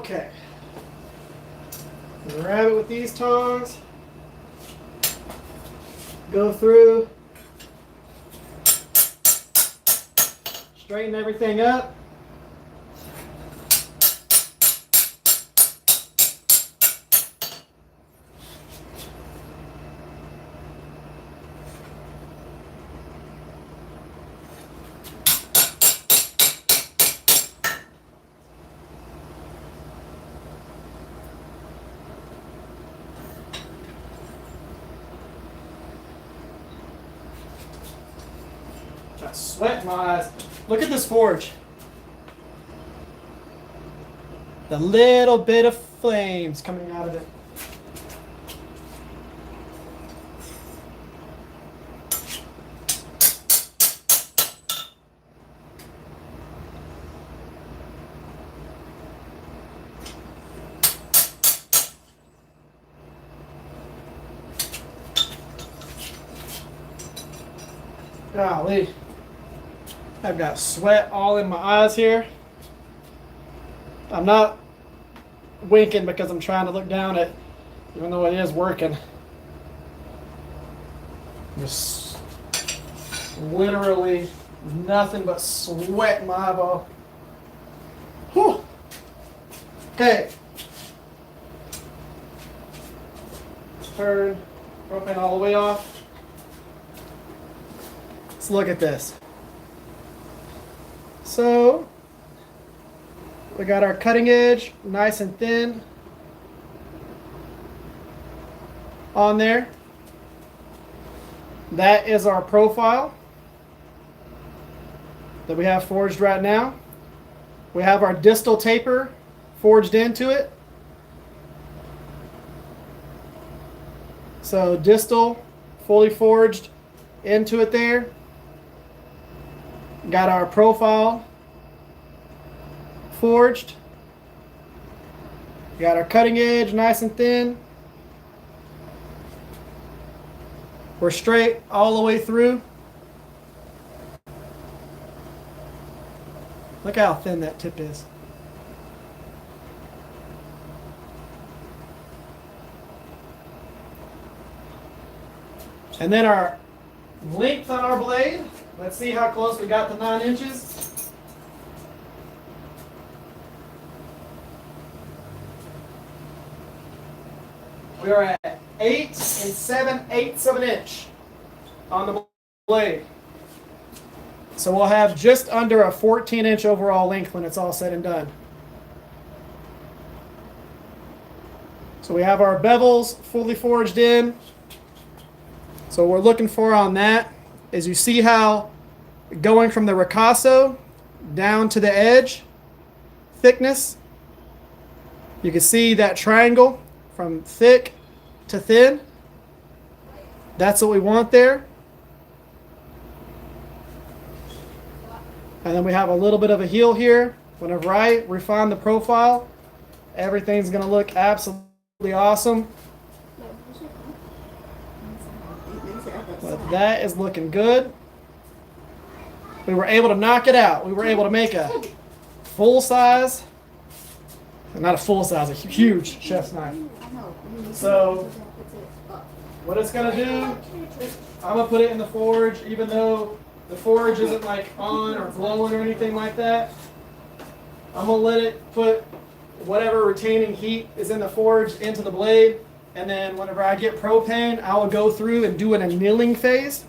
Speaker 1: Okay. Grab it with these tongs. Go through. Straighten everything up. I sweat in my eyes. Look at this forge. The little bit of flames coming out of it. Golly. I've got sweat all in my eyes here. I'm not winking because I'm trying to look down at, even though it is working. Just literally nothing but sweat in my eyeball. Whew. Okay. Turn propane all the way off. Let's look at this. So, we got our cutting edge nice and thin on there. That is our profile that we have forged right now. We have our distal taper forged into it. So distal fully forged into it there. Got our profile forged. Got our cutting edge nice and thin. We're straight all the way through. Look how thin that tip is. And then our length on our blade. Let's see how close we got to 9 inches. We are at 8 7/8 of an inch on the blade. So we'll have just under a 14-inch overall length when it's all said and done. So we have our bevels fully forged in. So what we're looking for on that is you see how going from the ricasso down to the edge thickness, you can see that triangle from thick to thin. That's what we want there. And then we have a little bit of a heel here. Whenever I refine the profile, everything's going to look absolutely awesome. But that is looking good. We were able to knock it out. We were able to make a full size, not a full size, a huge chef's knife. So what it's going to do, I'm going to put it in the forge, even though the forge isn't like on or glowing or anything like that. I'm going to let it put whatever retaining heat is in the forge into the blade. And then whenever I get propane, I will go through and do an annealing phase.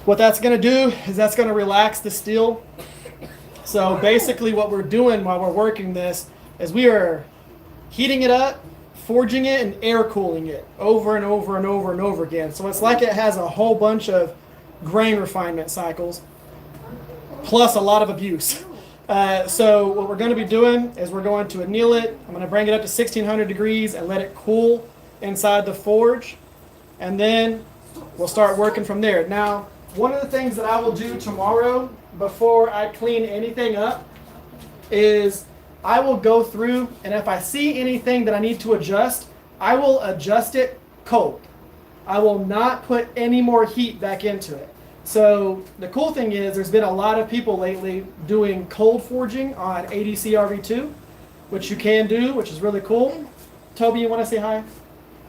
Speaker 1: What that's going to do is that's going to relax the steel. So basically what we're doing while we're working this is we are heating it up, forging it, and air cooling it over and over and over and over again. So it's like it has a whole bunch of grain refinement cycles, plus a lot of abuse. So what we're going to be doing is we're going to anneal it. I'm going to bring it up to 1600 degrees and let it cool inside the forge. And then we'll start working from there. Now, one of the things that I will do tomorrow before I clean anything up is I will go through, and if I see anything that I need to adjust, I will adjust it cold. I will not put any more heat back into it. So the cool thing is there's been a lot of people lately doing cold forging on ADC RV2. which you can do, which is really cool. Toby, you want to say hi?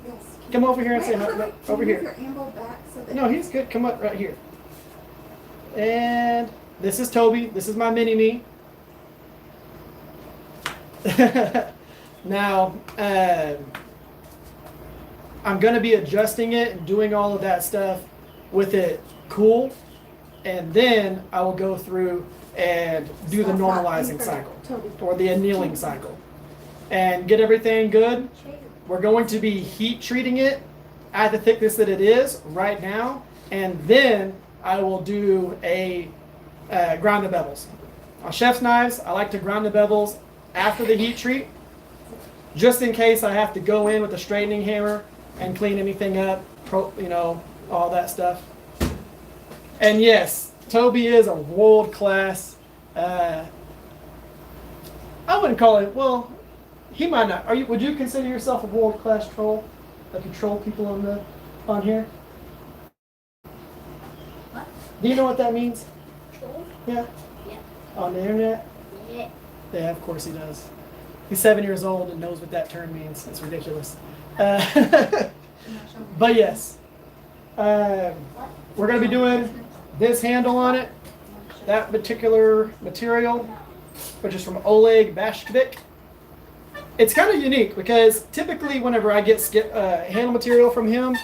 Speaker 2: Yes.
Speaker 1: Come over here and say hi.
Speaker 2: Wait,
Speaker 1: No,
Speaker 2: can
Speaker 1: over
Speaker 2: you
Speaker 1: here.
Speaker 2: move your handle back so that
Speaker 1: No, he's good. Come up right here. And this is Toby. This is my mini-me. Now, I'm going to be adjusting it and doing all of that stuff with it cool. And then I will go through and do the normalizing cycle or the annealing cycle and get everything good. We're going to be heat treating it at the thickness that it is right now. And then I will do a grind the bevels. On chef's knives, I like to grind the bevels after the heat treat, just in case I have to go in with a straightening hammer and clean anything up, all that stuff. And yes, Toby is a world-class, I wouldn't call it, well, he might not. Would you consider yourself a world-class troll? Like you troll people on here?
Speaker 4: What?
Speaker 1: Do you know what that means?
Speaker 4: Troll?
Speaker 1: Yeah.
Speaker 4: Yeah.
Speaker 1: On the internet?
Speaker 4: Yeah.
Speaker 1: Yeah, of course he does. He's 7 years old and knows what that term means. It's ridiculous. But yes, we're going to be doing this handle on it, that particular material, which is from Oleg Bashkvik. It's kind of unique because typically whenever I get handle material from him,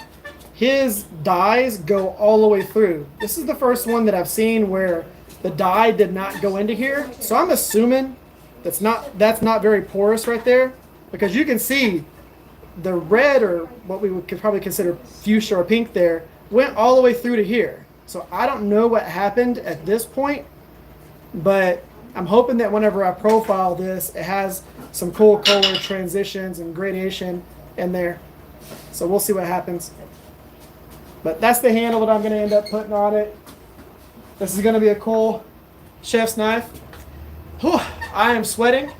Speaker 1: his dies go all the way through. This is the first one that I've seen where the die did not go into here. So I'm assuming that's not very porous right there, because you can see the red, or what we would probably consider fuchsia or pink there, went all the way through to here. So I don't know what happened at this point, but I'm hoping that whenever I profile this, it has some cool color transitions and gradation in there. So we'll see what happens. But that's the handle that I'm going to end up putting on it. This is going to be a cool chef's knife. Whew, I am sweating.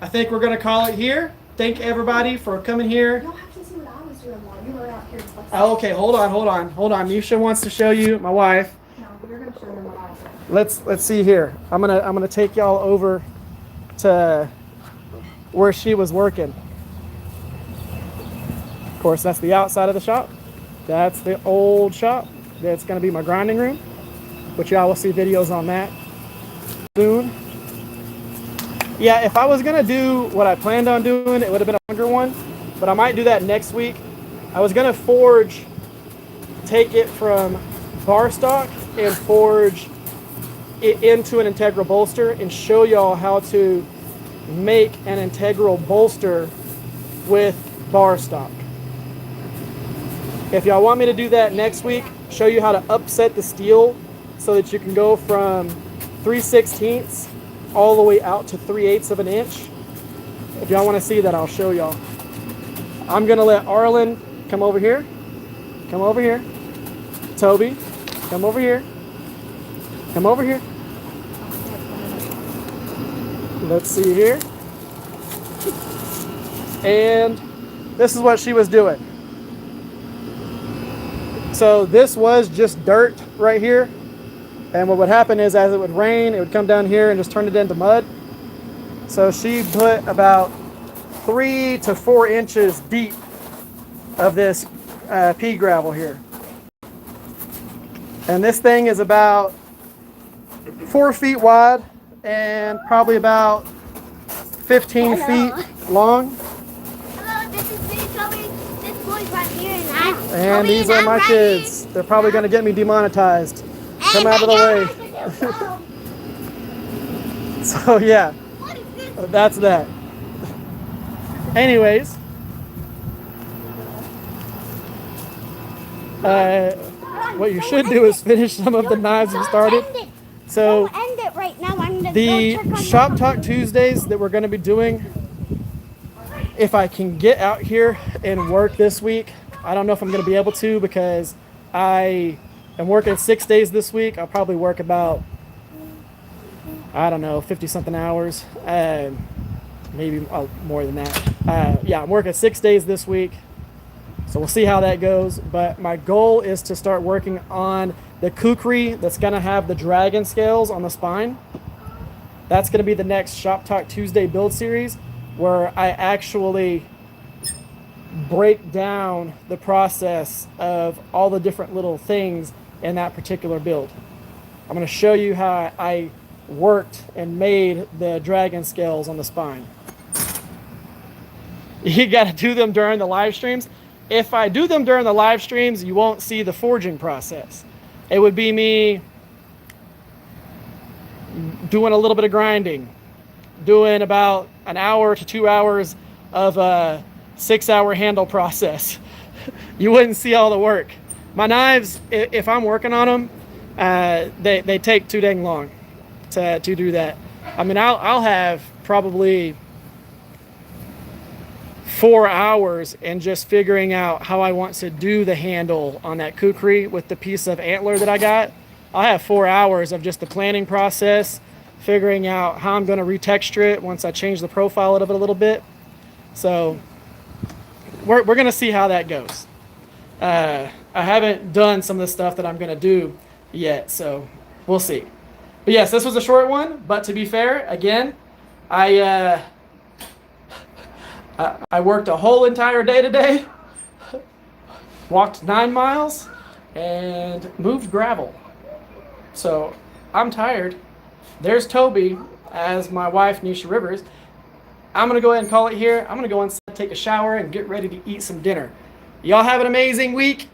Speaker 1: I think we're going to call it here. Thank everybody for coming here.
Speaker 2: You'll have to see what I was doing while you were out here.
Speaker 1: Oh, okay, hold on. Nisha wants to show you, my wife.
Speaker 2: No, you're gonna show them what I was doing.
Speaker 1: Let's see here. I'm gonna take y'all over to where she was working. Of course, that's the outside of the shop. That's the old shop. That's gonna be my grinding room, which y'all will see videos on that soon. Yeah, if I was gonna do what I planned on doing, it would have been a longer one, but I might do that next week. I was gonna take it from bar stock and forge it into an integral bolster and show y'all how to make an integral bolster with bar stock. If y'all want me to do that next week, show you how to upset the steel so that you can go from 3/16 all the way out to 3/8 of an inch. If y'all want to see that, I'll show y'all. I'm gonna let Arlen come over here. Come over here. Toby, come over here. Come over here. Let's see here. And this is what she was doing. So this was just dirt right here. And what would happen is as it would rain, it would come down here and just turn it into mud. So she put about 3 to 4 inches deep of this pea gravel here. And this thing is about 4 feet wide and probably about 15 feet long.
Speaker 4: Hello, this is me, Toby. This boy's right here,
Speaker 1: And these are my kids. They're probably going to get me demonetized. Come out of the way. So yeah, that's that. Anyways, what you should do is finish some of the knives you started. So
Speaker 4: end it right now.
Speaker 1: the Shop Talk Tuesdays that we're going to be doing, if I can get out here and work this week, I don't know if I'm going to be able to because I am working 6 days this week. I'll probably work about, 50 something hours, maybe more than that. Yeah, I'm working 6 days this week. So we'll see how that goes. But my goal is to start working on the kukri that's going to have the dragon scales on the spine. That's going to be the next Shop Talk Tuesday build series. where I actually break down the process of all the different little things in that particular build. I'm going to show you how I worked and made the dragon scales on the spine. You got to do them during the live streams. If I do them during the live streams, you won't see the forging process. It would be me doing a little bit of grinding, doing about an hour to 2 hours of a 6-hour handle process. You wouldn't see all the work. My knives, if I'm working on them, they take too dang long to do that. I mean, I'll have probably 4 hours in just figuring out how I want to do the handle on that kukri with the piece of antler that I got. I'll have 4 hours of just the planning process, figuring out how I'm going to retexture it once I change the profile of it a little bit. So we're going to see how that goes. I haven't done some of the stuff that I'm going to do yet, so we'll see. But yes, this was a short one, but to be fair, again, I worked a whole entire day today, walked 9 miles, and moved gravel. So I'm tired. There's Toby as my wife, Nisha Rivers. I'm going to go ahead and call it here. I'm going to go inside, take a shower, and get ready to eat some dinner. Y'all have an amazing week.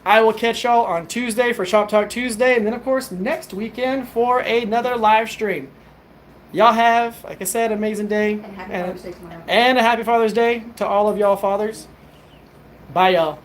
Speaker 1: I will catch y'all on Tuesday for Shop Talk Tuesday, and then, of course, next weekend for another live stream. Y'all have, like I said, an amazing day.
Speaker 2: And happy Father's Day tomorrow.
Speaker 1: And a happy Father's Day to all of y'all fathers. Bye, y'all.